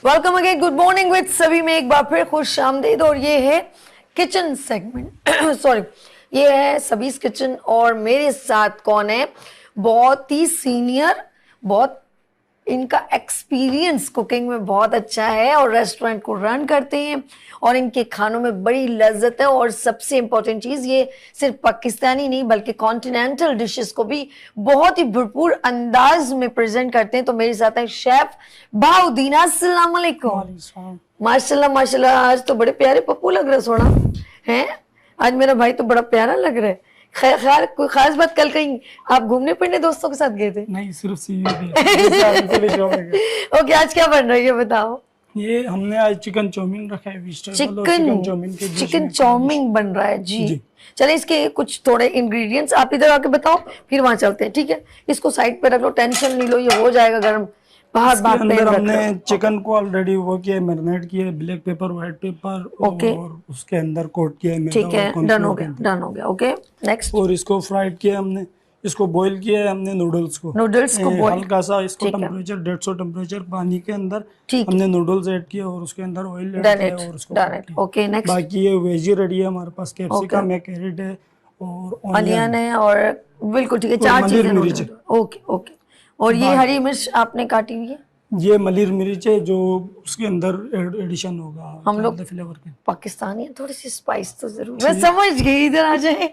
Welcome again, good morning with सभी में एक बार फिर खुश आमदीद। और ये है किचन सेगमेंट सॉरी, ये है सभीज किचन। और मेरे साथ कौन है? बहुत ही सीनियर, बहुत इनका एक्सपीरियंस कुकिंग में बहुत अच्छा है और रेस्टोरेंट को रन करते हैं और इनके खानों में बड़ी लज्जत है। और सबसे इम्पोर्टेंट चीज़, ये सिर्फ पाकिस्तानी नहीं बल्कि कॉन्टिनेंटल डिशेस को भी बहुत ही भरपूर अंदाज में प्रेजेंट करते हैं। तो मेरे साथ है शेफ बाउद्दीन। अस्सलाम वालेकुम। माशाल्लाह माशाल्लाह, आज तो बड़े प्यारे पप्पू लग रहे सोना है। आज मेरा भाई तो बड़ा प्यारा लग रहा है। खैर कोई खास बात, कल कहीं आप घूमने फिरने दोस्तों के साथ गए थे? नहीं, सिर्फ सीवी ओके, आज क्या बन रहा है ये बताओ। ये हमने आज चिकन चाउमीन रखा है। चिकन चाउमीन बन रहा है जी। चले इसके कुछ थोड़े इंग्रेडिएंट्स आप इधर आके बताओ, फिर वहां चलते हैं। ठीक है, इसको साइड पे रख लो, टेंशन नहीं लो, ये हो जाएगा गर्म। अंदर हमने चिकन को ऑलरेडी वो किया, मैरिनेट किया, ब्लैक पेपर, व्हाइट पेपर और उसके अंदर कोट किया है। ठीक है, डन हो गया। Okay, next. और इसको फ्राइड किया हमने, इसको बॉईल किया है हमने नूडल्स को बॉईल हल्का सा, इसको टेम्परेचर 150 टेम्परेचर पानी के अंदर हमने नूडल्स ऐड किया और उसके अंदर ऑयल ऐड किया और उसको ओके नेक्स्ट। बाकी ये वेजी रेडी है हमारे पास। कैप्सिकम है, कैरेट है और अनियन है और बिल्कुल ठीक है, 4 चीजें। Okay okay. और ये हरी मिर्च आपने काटी हुई है? ये मलिर मिर्च है जो उसके अंदर एडिशन होगा हम लोग फ्लेवर के। पाकिस्तानी है, थोड़ी सी स्पाइस तो जरूर, मैं समझ गई, इधर आ जाए।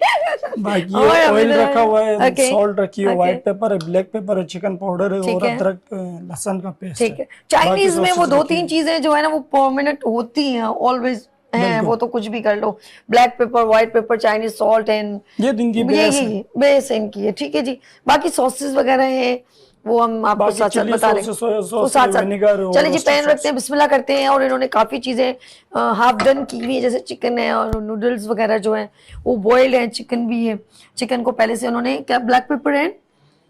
बाकी ऑयल रखा हुआ है, सॉल्ट रखी है, व्हाइट पेपर है, ब्लैक पेपर है, चिकन पाउडर है और अदरक लहसुन का पेस्ट है। ठीक है, चाइनीज में वो 2-3 चीजें जो है ना वो परमानेंट होती हैं, ऑलवेज है, वो तो कुछ भी कर लो। Black pepper, white pepper, Chinese salt and ये दिन की बेस इनकी है। ठीक है जी, बाकी सॉसेस वगैरह है वो हम आपको साथ साथ बता रहे हैं। चलिए जी, पैन रखते हैं, बिस्मिल्लाह करते हैं। और इन्होंने काफी चीजें हाफ डन की हुई है, जैसे चिकन है और नूडल्स वगैरह जो है वो बॉइल्ड है, चिकन भी है। चिकन को पहले से उन्होंने क्या, ब्लैक पेपर है,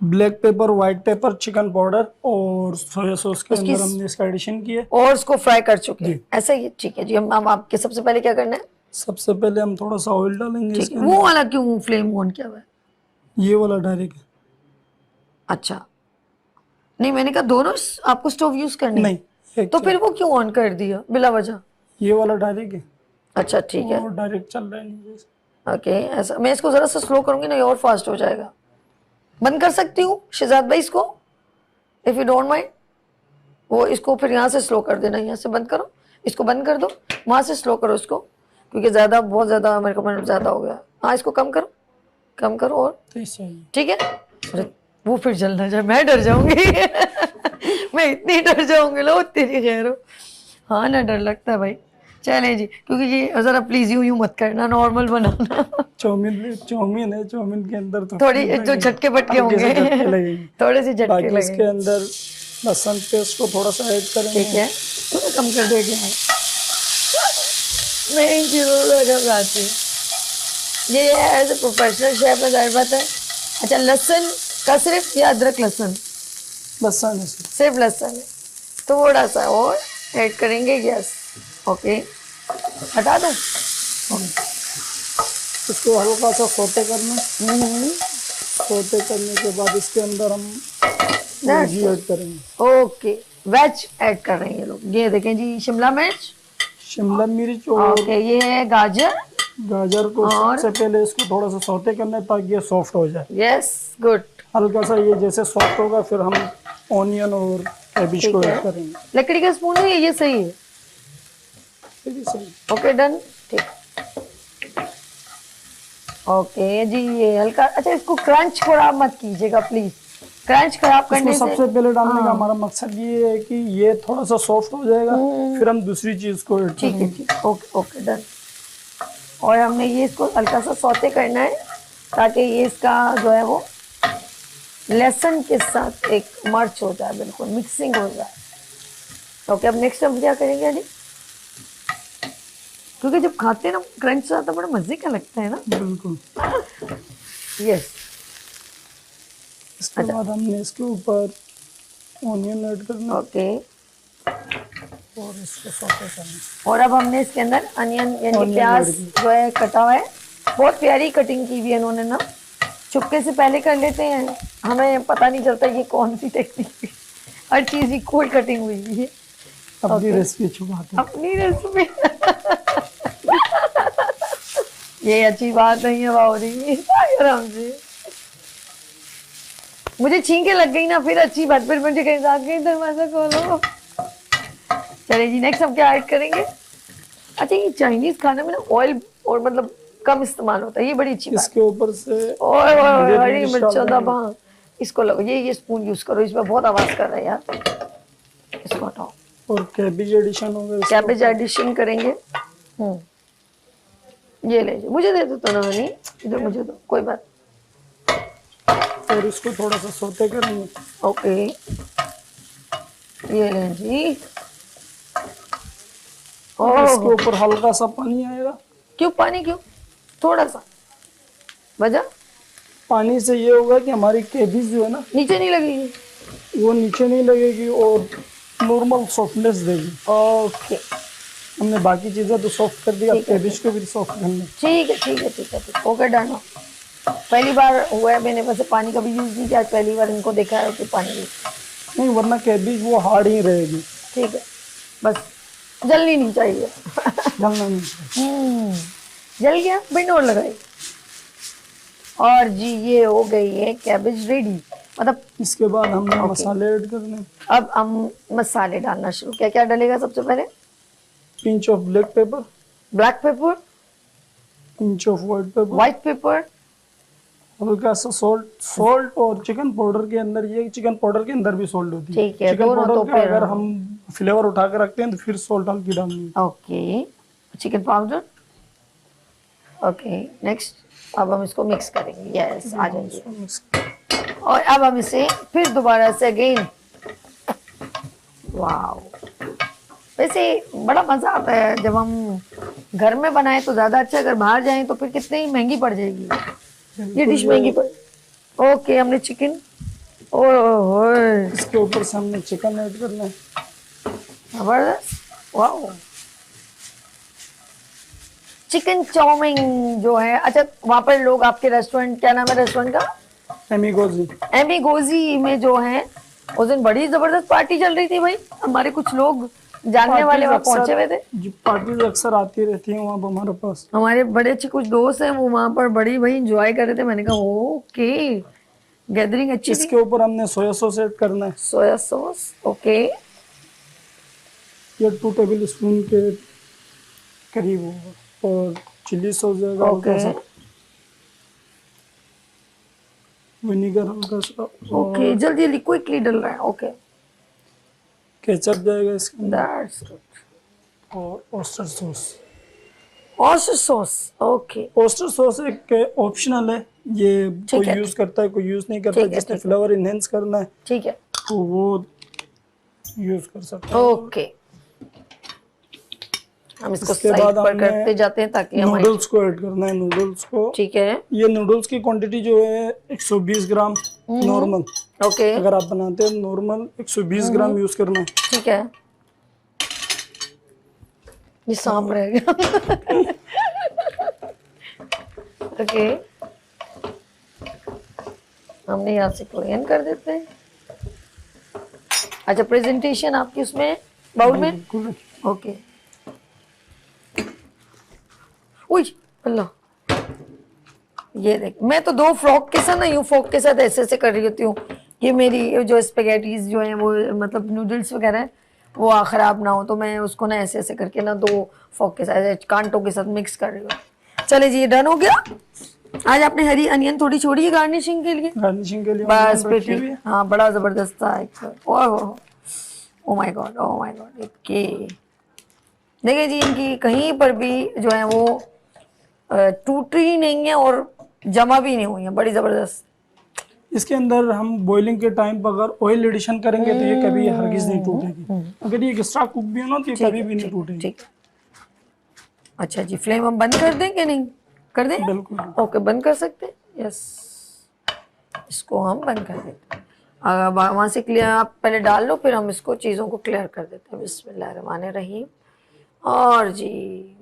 black pepper, white paper, chicken powder और सोया सॉस के अंदर हमने इसका एडिशन किया और उसको फ्राई कर चुके हैं, ऐसा ही। ठीक है जी, हम आपके सबसे पहले क्या करना है? सबसे पहले हम थोड़ा सा ऑयल डालेंगे। वो वाला क्यों फ्लेम ऑन किया हुआ है? ये वाला डायरेक्ट। अच्छा, नहीं मैंने कहा दोनों आपको स्टोव यूज करनी नहीं, तो फिर वो क्यों ऑन कर दिया बिला वजह? ये वाला डायरेक्ट है। अच्छा ठीक है, डायरेक्ट चल रहा है। ओके, ऐसा। मैं इसको जरा सा स्लो करूंगी ना और फास्ट हो जाएगा। बंद कर सकती हूँ शहजाद भाई इसको, इफ यू डोंट माइंड। वो इसको फिर यहाँ से स्लो कर देना, यहाँ से बंद करो, इसको बंद कर दो, वहां से स्लो करो इसको, क्योंकि ज्यादा, बहुत ज्यादा मेरे को ज्यादा हो गया। हाँ, इसको कम करो और ठीक है। वो फिर जल ना जाए, मैं डर जाऊंगी। मैं इतनी डर जाऊंगी, लो तेरी खैर हो। हाँ ना, डर लगता है भाई। चले जी, क्योंकि ये जरा प्लीज यूं मत करना, नॉर्मल बनाना। चाउमीन है, चाउमीन के अंदर तो थोड़ी जो झटके बटके होंगे, थोड़े से झटके लगेंगे। इसके अंदर लहसुन पेस्ट को थोड़ा सा ऐड करेंगे। ठीक है, थोड़ा कम कर देंगे। नहीं जरूर, ये एज ए प्रोफेशनल शेफ में जाहिर बात है। अच्छा, लहसुन का सिर्फ या अदरक? लहसुन सिर्फ लहसुन है, थोड़ा सा और ऐड करेंगे। यस, ओके, हटा दो। इसको हल्का सा सोते करना। सोते करने के बाद इसके अंदर हम वेज ऐड करेंगे। ओके, वेज ऐड कर रहे हैं ये लोग। ये देखें जी, शिमला मिर्च और ओके, ये है गाजर को सबसे पहले इसको थोड़ा सा सौते करना है ताकि ये सॉफ्ट हो जाए। Yes, good. हल्का सा ये जैसे सॉफ्ट होगा फिर हम ऑनियन और कैबेज को ऐड करेंगे। लकड़ी का स्पून है ये सही है? ओके, डन, ठीक। ओके जी, ये हल्का, अच्छा इसको क्रंच थोड़ा मत कीजिएगा प्लीज, क्रंच खराब करने से। सबसे पहले डालने का हमारा मकसद ये है कि ये थोड़ा सा सॉफ्ट हो जाएगा, फिर हम दूसरी चीज को ऐड करेंगे। ठीक है, ओके ओके, डन। और हमने ये इसको हल्का सा सौते करना है ताकि ये इसका जो है वो लहसुन के साथ एक मर्च हो जाए, बिल्कुल मिक्सिंग हो जाए। ओके, अब नेक्स्ट हम क्या करेंगे जी? क्योंकि जब खाते हैं ना क्रंच से आता, बड़ा मजे का लगता है ना। बिल्कुल। यस। इसके बाद हमने इसके ऊपर ऑनियन ऐड करना। ओके, और इसको सौते करना। और अब हमने इसके अंदर अनियन यानी प्याज जो है कटा हुआ है, बहुत प्यारी कटिंग की हुई है इन्होंने ना। चुपके से पहले कर लेते हैं, हमें पता नहीं चलता ये कौन सी टेक्निक है। हर चीज़ इक्वल कटिंग हुई है। अपनी रेसिपी छुपाते हैं। अपनी रेसिपी ये अच्छी बात नहीं है बाबूजी, आराम से। मुझे छींके लग गई ना, फिर अच्छी बात, फिर मुझे कहीं जाके दरवाजा खोलो। चलिए जी, नेक्स्ट हम क्या ऐड करेंगे? अच्छा, ये चाइनीज खाने में ना ऑयल और मतलब कम इस्तेमाल होता है, ये बड़ी अच्छी बात। इसके ऊपर से हरी मिर्चों दबा, इसको लगो, ये स्पून यूज करो, इसमें बहुत आवाज कर रहा है यार, इसको हटाओ। और कैबेज एडिशन होगा, कैबेज एडिशन करेंगे। ये ले, मुझे दे दो तो ना, नहीं इधर मुझे दो, कोई बात। और इसको थोड़ा सा सौते करेंगे। ओके, ये लें जी। और इसके ऊपर हल्का सा पानी आएगा। क्यों पानी, क्यों? थोड़ा सा वजह? पानी से ये होगा कि हमारी कैबेज जो है ना नीचे नहीं लगेगी, वो नीचे नहीं लगेगी और नॉर्मल सॉफ्टनेस देगी। ओके, हमने बाकी चीजें तो सॉफ्ट कर दिया, कैबेज को भी सॉफ्ट करना। ठीक है ठीक है ठीक है, ओके डन। पहली बार हुआ है, मैंने वैसे पानी का भी यूज नहीं किया, पहली बार इनको देखा है कि पानी नहीं, वरना कैबेज वो हार्ड ही रहेगी। ठीक है, बस जलनी नहीं चाहिए। जलना नहीं चाहिए। जल गया, बिन और लगाई। और जी ये हो गई है कैबेज रेडी। मतलब इसके बाद हमने मसाले ऐड करने। अब हम मसाले डालना शुरू। क्या क्या डालेगा सबसे पहले? Pinch of black pepper, pinch of white paper, हल्का सा सॉल्ट और चिकन पाउडर के अंदर, ये चिकन पाउडर के अंदर भी सॉल्ट होती है। ठीक है, चिकन दोनों पाउडर तो का अगर हम फ्लेवर उठा के रखते हैं तो फिर सॉल्ट हल्की डालनी है। Okay, chicken powder. Okay, next अब हम इसको मिक्स करेंगे। यस, आ जाइए। और अब हम इसे फिर दोबारा से अगेन, वाओ। वैसे बड़ा मजा आता है जब हम घर में बनाए तो ज्यादा अच्छा, अगर बाहर जाएं तो फिर कितनी महंगी पड़ जाएगी ये डिश, महंगी पड़। ओके, हमने चिकन, ओह इसके ऊपर से हमने चिकन ऐड करना है। जबरदस्त, वाओ। चिकन चाउमीन जो है, अच्छा वहाँ पर लोग, आपके रेस्टोरेंट, क्या नाम है रेस्टोरेंट का? एमीगोजी। एमीगोजी में जो है, उस दिन बड़ी जबरदस्त पार्टी चल रही थी भाई। हमारे कुछ लोग जानने वाले वहाँ पहुंचे हुए थे। पार्टीज अक्सर आती रहती हैं वहाँ पर हमारे पास। हमारे बड़े अच्छे कुछ दोस्त हैं, वो वहाँ पर बड़ी भाई एंजॉय कर रहे थे। मैंने कहा ओके, गैदरिंग अच्छी। इसके ऊपर हमने सोया सॉस ऐड करना है। सोया सॉस, ओके, ये 2 टेबल स्पून के करीब होगा। और चिली सॉस जाएगा हल्का सा, विनेगर हल्का सा, ओके, जल्दी जल्दी क्विकली डल रहा है। ओके, केचप जाएगा इसके अंदर, दैट्स गुड। और oyster sauce. Oyster sauce, okay. Oyster sauce एक ऑप्शनल है, ये कोई यूज करता है, कोई यूज नहीं करता। जिसने फ्लेवर इनहेंस करना है, ठीक है, तो वो यूज कर सकता है। ओके, हम इसको साइड पर करते जाते हैं ताकि नूडल्स को ऐड करना है। नूडल्स को, ठीक है, ये नूडल्स की क्वांटिटी जो है 120 ग्राम नॉर्मल। ओके, अगर आप बनाते हैं नॉर्मल 120 ग्राम यूज करना है। ठीक है। ये सांप रहेगा। ओके, हमने यहाँ से कोरियन कर देते हैं। अच्छा, प्रेजेंटेशन आपकी उसमें बाउल में, ओके। उई अल्लाह, ये देख, मैं तो 2 फ्रॉक के साथ ना, यूं फोक के साथ ऐसे ऐसे कर रही होती हूँ। ये मेरी जो स्पेगेटीज जो है वो, मतलब नूडल्स वगैरह है, वो खराब ना हो, तो मैं उसको ना ऐसे ऐसे करके ना 2 फोक के साथ, कांटों के साथ मिक्स कर रही हूँ। चले जी, ये डन हो गया। आज आपने हरी अनियन थोड़ी छोड़ी है गार्निशिंग के लिए। बस बेटी, हाँ, बड़ा जबरदस्त था। Oh my God, oh my God. Okay, देखिए जी, इनकी कहीं पर भी जो है वो टूट ही नहीं है और जमा भी नहीं हुई है, बड़ी जबरदस्त। इसके अंदर हम बॉइलिंग के टाइम पर अगर ऑयल एडिशन करेंगे तो ये कभी हरगिज नहीं टूटेगी। अगर ये एक्स्ट्रा कुक भी हो ना तो ये कभी भी नहीं टूटेगी। ठीक, अच्छा जी, फ्लेम हम बंद कर दें कि नहीं? कर दें, बिल्कुल। ओके, बंद कर सकते हैं। यस, इसको हम बंद कर देते हैं। वहां से क्लियर आप पहले डाल लो, फिर हम इसको चीजों को क्लियर कर देते हैं। बिस्मिल्लाहिर्रहमानिर्रहीम। और जी,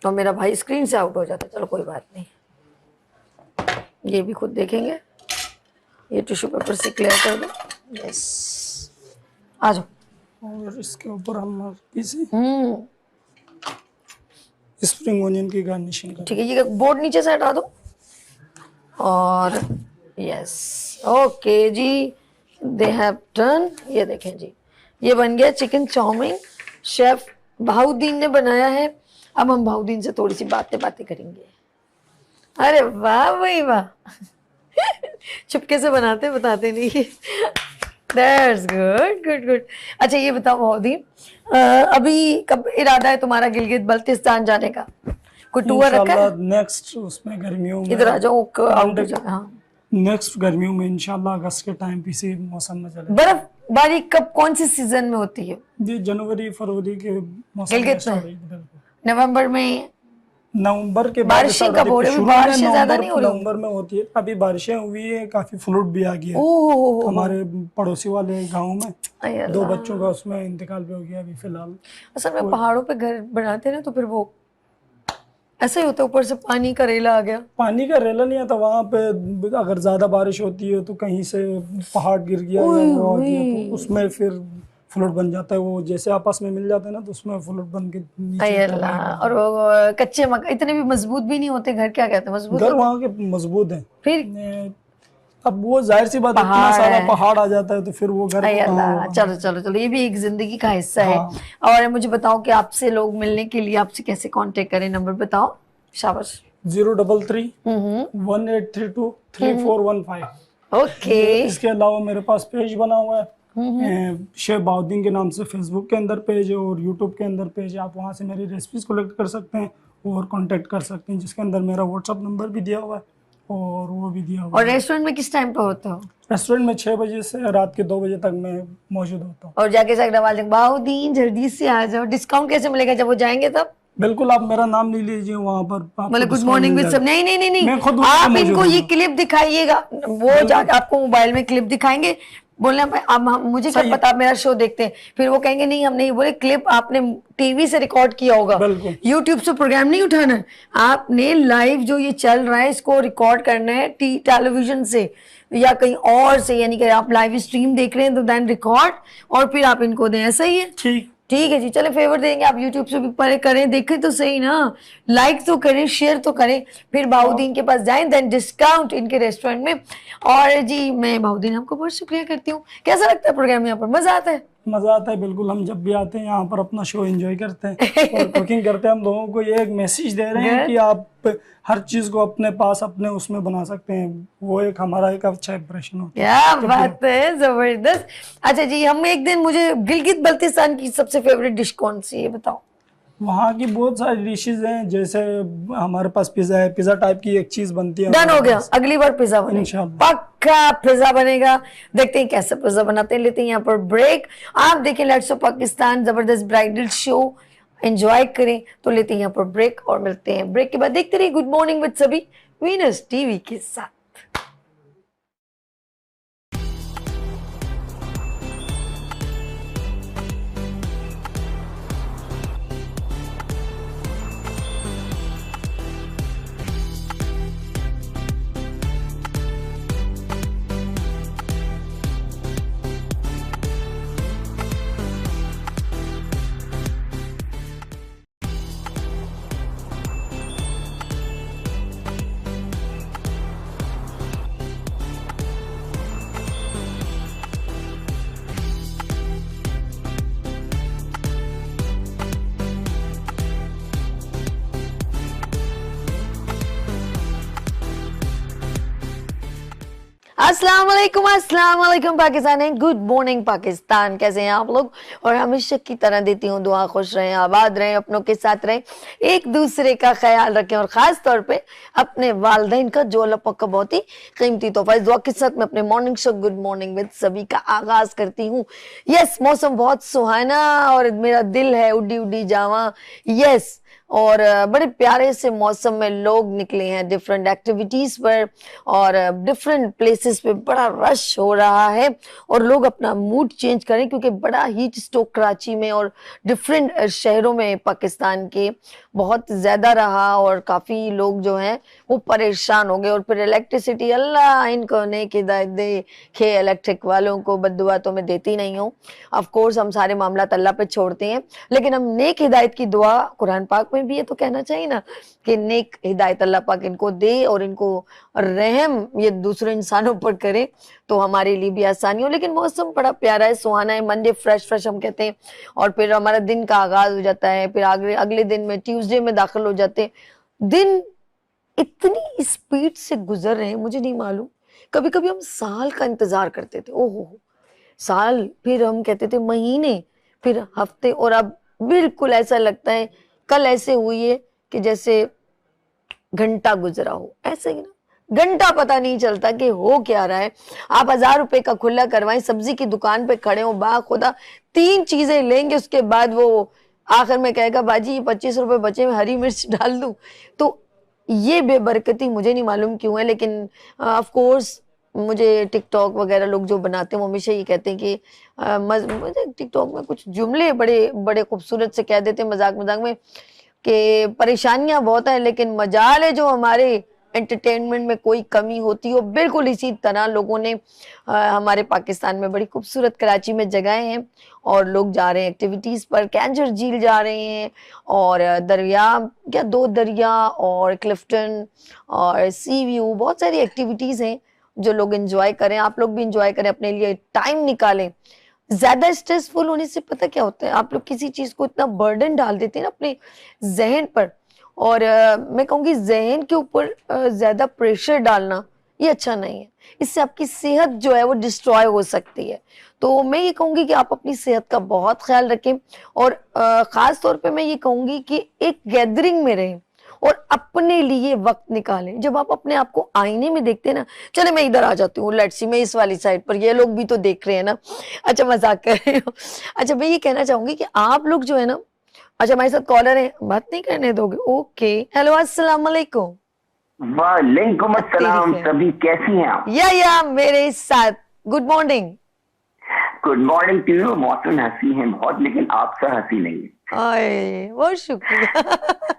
तो मेरा भाई स्क्रीन से आउट हो जाता है। चलो कोई बात नहीं, ये भी खुद देखेंगे। ये टिश्यू पेपर से क्लियर कर दो। यस, आ जाओ। और इसके ऊपर हम किसी स्प्रिंग ओनियन की गार्निशिंग ठीक है, ये बोर्ड नीचे से हटा दो। और यस, ओके जी, दे हैव डन। ये देखें जी, ये बन गया चिकन चाउमीन। शेफ बहाउद्दीन ने बनाया है। अब हम बहाउद्दीन से थोड़ी सी बातें करेंगे। अरे वाह भाई वाह चुपके से बनाते बताते नहीं। That's good good good. अच्छा ये बताओ बहाउद्दीन, अभी कब इरादा है तुम्हारा गिलगित बल्तिस्तान जाने का? कोई टूर रखा है? नेक्स्ट उसमें गर्मियों में इधर आ जाओ, आउट हो जाओ। हाँ, नेक्स्ट गर्मियों में इंशाल्लाह अगस्त के टाइम किसी मौसम में चले। बर्फबारी कब, कौन सी सीजन में होती है? ये जनवरी फरवरी के मौसम गिलगित में नवंबर में। नवंबर के बारिशें कब हो रही है? बारिशें ज्यादा नहीं हो रही? नवंबर में होती है। अभी बारिशें हुई है, काफी फ्लड भी आ गया हमारे पड़ोसी वाले गांव में। 2 बच्चों का उसमें इंतकाल भी हो गया अभी फिलहाल। असल में पहाड़ों पे घर बनाते हैं ना, तो फिर वो ऐसा ही होता है, ऊपर से पानी का रेला आ गया। पानी का रेला नहीं आता वहाँ पे। अगर ज्यादा बारिश होती है तो कहीं से पहाड़ गिर गया तो उसमें फिर फ्लोट बन जाता है। वो जैसे आपस में मिल जाते हैं ना, तो उसमें फ्लोट बन के नीचे। और वो कच्चे मकान इतने भी मजबूत भी नहीं होते। घर क्या कहते हैं, मजबूत घर वहाँ के मजबूत है। फिर अब वो जाहिर सी बात, इतना सारा पहाड़ आ जाता है तो फिर वो घर। चलो चलो चलो, ये भी एक जिंदगी का हिस्सा है। और मुझे बताओ कि आपसे लोग मिलने के लिए आपसे कैसे कांटेक्ट करें? नंबर बताओ। शाबाश। 033 1832 3415। ओके। इसके अलावा मेरे पास पेज बना हुआ है शेफ बहाउद्दीन के नाम से। फेसबुक के अंदर पेज है और यूट्यूब के अंदर पेज है। आप वहाँ से मेरी रेसिपीज कलेक्ट कर सकते हैं और कांटेक्ट कर सकते हैं, जिसके अंदर मेरा व्हाट्सअप नंबर भी दिया हुआ है और वो भी दिया हुआ है। और रेस्टोरेंट में किस टाइम पे होता हो? रेस्टोरेंट में 6 बजे से रात के 2 बजे तक मैं मौजूद होता हूँ। और जाके सगड़वाल बहाउद्दीन जल्दी से आ जाओ। डिस्काउंट कैसे मिलेगा जब वो जाएंगे तब? बिल्कुल, आप मेरा नाम नहीं लीजिए वहाँ पर। मतलब गुड मॉर्निंग विद सब नहीं नहीं नहीं नहीं, आप इनको ये क्लिप दिखाइएगा। वो जाके आपको मोबाइल में क्लिप दिखाएंगे। बोलना अब मुझे क्या पता, आप मेरा शो देखते हैं। फिर वो कहेंगे नहीं हम नहीं बोले, क्लिप आपने टीवी से रिकॉर्ड किया होगा, यूट्यूब से प्रोग्राम नहीं उठाना। आपने लाइव जो ये चल रहा है इसको रिकॉर्ड करना है टेलीविजन से या कहीं और से, यानी कि आप लाइव स्ट्रीम देख रहे हैं तो देन रिकॉर्ड और फिर आप इनको दें। ऐसा ही है? ठीक है जी, चले फेवर देंगे। आप यूट्यूब से भी परे करें, देखें तो सही ना, लाइक तो करें, शेयर तो करें, फिर बहाउद्दीन के पास जाएं, देन डिस्काउंट इनके रेस्टोरेंट में। और जी मैं बहाउद्दीन आपको बहुत शुक्रिया करती हूँ। कैसा लगता है प्रोग्राम यहाँ पर? मजा आता है? मजा आता है बिल्कुल। हम जब भी आते हैं यहाँ पर अपना शो एंजॉय करते हैं और कुकिंग करते हैं। हम लोगों को ये एक मैसेज दे रहे हैं कि आप हर चीज को अपने पास अपने उसमें बना सकते हैं। वो एक हमारा एक अच्छा इंप्रेशन होता है। क्या बात है, जबरदस्त। अच्छा जी, हम एक दिन, मुझे गिलगित बल्तिस्तान की सबसे फेवरेट डिश कौन सी है बताओ? वहाँ की बहुत सारी डिशेज हैं, जैसे हमारे पास पिज्जा है। पिज्जा टाइप की एक चीज बनती है। डन हो गया, अगली बार पिज्जा बनेगा, पक्का पिज्जा बनेगा। देखते हैं कैसे पिज्जा बनाते हैं। लेते हैं यहाँ पर ब्रेक। आप देखें लेट्स ऑफ पाकिस्तान, जबरदस्त ब्राइडल शो एंजॉय करें। तो लेते हैं यहाँ पर ब्रेक और मिलते हैं ब्रेक के बाद। देखते रहिए गुड मॉर्निंग विद सभी वीनस टीवी के साथ। अस्सलाम वालेकुम पाकिस्तान है। गुड मॉर्निंग पाकिस्तान, कैसे हैं आप लोग? और हमेशा की तरह देती हूँ दुआ, खुश रहें, आबाद रहें, अपनों के साथ रहें, एक दूसरे का ख्याल रखें और खास तौर पे अपने वालिदैन का जो अल्लाह पाक का बहुत ही कीमती तोहफा। इस दुआ के साथ मैं अपने morning show good morning with सभी का आगाज करती हूँ। यस, मौसम बहुत सुहाना और मेरा दिल है उड्डी उड्डी जावा। यस, और बड़े प्यारे से मौसम में लोग निकले हैं डिफरेंट एक्टिविटीज पर, और डिफरेंट प्लेसेस पे बड़ा रश हो रहा है और लोग अपना मूड चेंज करें, क्योंकि बड़ा हीट स्ट्रोक कराची में और डिफरेंट शहरों में पाकिस्तान के बहुत ज़्यादा रहा, और काफ़ी लोग जो हैं वो परेशान हो गए। और फिर इलेक्ट्रिसिटी, अल्लाह इनको नेक हिदायत दे, खे इलेक्ट्रिक वालों को बद्दुआ तो मैं देती नहीं हूँ, ऑफ कोर्स हम सारे मामला अल्लाह पे छोड़ते हैं, लेकिन हम नेक हिदायत की दुआ कुरान पाक में भी है तो कहना चाहिए ना कि नेक हिदायत अल्लाह पाक इनको दे और इनको रहम ये दूसरे इंसानों पर करे तो हमारे लिए भी आसानी हो। लेकिन मौसम बड़ा प्यारा है, सुहाना है, मंडे फ्रेश फ्रेश हम कहते हैं, और फिर हमारा दिन का आगाज हो जाता है, फिर अगले दिन में ट्यूसडे में दाखिल हो जाते हैं। दिन इतनी स्पीड से गुजर रहे हैं मुझे नहीं मालूम। कभी कभी हम साल का इंतजार करते थे, ओहो साल, फिर हम कहते थे महीने, फिर हफ्ते, और अब बिल्कुल ऐसा लगता है कल ऐसे हुई है कि जैसे घंटा गुजरा हो, ऐसे ही ना, घंटा पता नहीं चलता कि हो क्या रहा है। आप 1000 रुपए का खुला करवाएं, सब्जी की दुकान पे खड़े हो, बा खुदा 3 चीजें लेंगे, उसके बाद वो आखिर में कहेगा बाजी ये 25 रुपए बचे, मैं हरी मिर्च डाल दूं। तो ये बेबरकती मुझे नहीं मालूम क्यों है, लेकिन ऑफ कोर्स मुझे टिकटॉक वगैरह लोग जो बनाते हैं वो हमेशा ये कहते हैं कि मुझे टिकटॉक में कुछ जुमले बड़े बड़े खूबसूरत से कह देते हैं मजाक मजाक में कि परेशानियां बहुत है लेकिन मजाल है जो हमारे एंटरटेनमेंट में कोई कमी होती हो। बिल्कुल इसी तरह लोगों ने हमारे पाकिस्तान में बड़ी खूबसूरत कराची में जगह हैं और लोग जा रहे हैं एक्टिविटीज़ पर, कैंजर झील जा रहे हैं और दरिया क्या 2 दरिया और क्लिफ्टन और सी व्यू, बहुत सारी एक्टिविटीज़ हैं जो लोग एंजॉय करें। आप लोग भी एंजॉय करें, अपने लिए टाइम निकालें। ज्यादा स्ट्रेसफुल होने से पता क्या होता है, आप लोग किसी चीज को इतना बर्डन डाल देते हैं ना अपने जहन पर, और मैं कहूँगी जहन के ऊपर ज्यादा प्रेशर डालना ये अच्छा नहीं है। इससे आपकी सेहत जो है वो डिस्ट्रॉय हो सकती है। तो मैं ये कहूँगी कि आप अपनी सेहत का बहुत ख्याल रखें, और ख़ास तौर पे मैं ये कहूँगी कि एक गैदरिंग में रहें और अपने लिए वक्त निकालें। जब आप अपने आप को आईने में देखते हैं ना, चले मैं इधर आ जाती हूँ, लेट्स सी मैं इस वाली साइड पर, ये लोग भी तो देख रहे हैं ना, अच्छा मजाक कर रहे हो। अच्छा मैं ये कहना चाहूंगी कि आप लोग जो है ना, अच्छा हमारे साथ कॉलर है, बात नहीं करने दोगे? ओके, हेलो अस्सलाम वालेकुम। वालेकुम अस्सलाम, सभी कैसी हैं आप? या मेरे साथ good morning. Good morning to you. मौसम हंसी है बहुत, लेकिन आपसे हंसी नहीं है। बहुत शुक्रिया।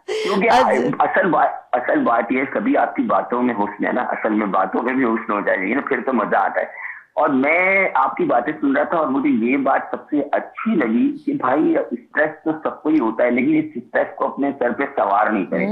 क्योंकि असल बात ये, कभी आपकी बातों में हुस्न है ना, असल में बातों में भी हुस्न हो जाएगी ना, फिर तो मजा आता है। और मैं आपकी बातें सुन रहा था और मुझे ये बात सबसे अच्छी लगी कि भाई स्ट्रेस तो सबको ही होता है, लेकिन इस स्ट्रेस को अपने सर पे सवार नहीं करें।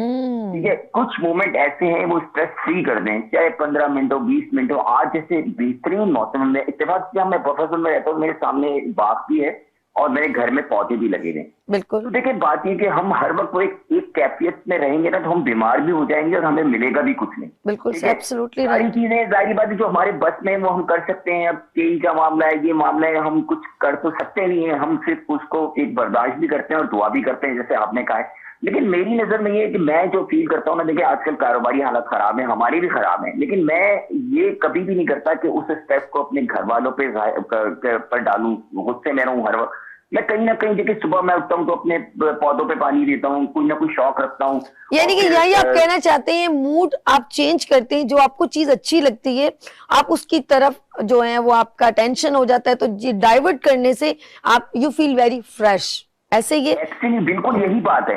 ठीक है, कुछ मोमेंट ऐसे हैं वो स्ट्रेस फ्री कर दें, चाहे 15 मिनट हो, 20 मिनट हो। आज जैसे बेहतरीन मौसम में, इत्तेफाक से मैं बफरसुल में रहता हूँ, मेरे सामने बाग भी है और मेरे घर में पौधे भी लगे हैं। बिल्कुल। तो देखिए बात ये कि हम हर वक्त वो एक कैफियत में रहेंगे ना, तो हम बीमार भी हो जाएंगे और हमें मिलेगा भी कुछ नहीं। बिल्कुल, एब्सोल्युटली सारी चीजें जाहिर बात है जो हमारे बस में वो हम कर सकते हैं। अब तेल का मामला है, ये मामला है, हम कुछ कर तो सकते नहीं है, हम सिर्फ उसको एक बर्दाश्त भी करते हैं और दुआ भी करते हैं, जैसे आपने कहा है। लेकिन मेरी नजर में ये है कि मैं जो फील करता हूँ ना, देखिए आजकल कारोबारी हालत खराब है, हमारी भी खराब है, लेकिन मैं ये कभी भी नहीं करता कि उस स्ट्रेस को अपने घर वालों पर डालूं, गुस्से में रहूं हर वक्त। मैं कहीं ना कहीं देखिए सुबह मैं उठता हूँ तो अपने पौधों पे पानी देता हूँ, कोई ना कोई शौक रखता हूँ। यानी कि यही आप कहना चाहते हैं, मूड आप चेंज करते हैं, जो आपको चीज अच्छी लगती है आप उसकी तरफ जो है वो आपका टेंशन हो जाता है, तो ये डाइवर्ट करने से आप यू फील वेरी फ्रेश, ऐसे ये एक्चुअली बिल्कुल यही बात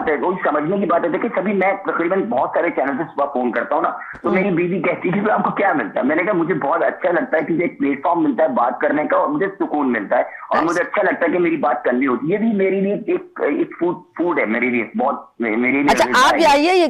है, कोई समझने की बात है। देखिए सभी मैं तकरीबन बहुत सारे चैनल से सुबह फोन करता हूँ ना, तो मेरी बीवी कहती है कि आपको क्या मिलता है? मैंने कहा मुझे बहुत अच्छा लगता है कि एक प्लेटफॉर्म मिलता है बात करने का और मुझे सुकून मिलता है और मुझे अच्छा लगता है कि मेरी बात करनी होती है। ये भी मेरे लिए एक फूड है मेरे लिए, बहुत मेरे लिए। अच्छा आप ये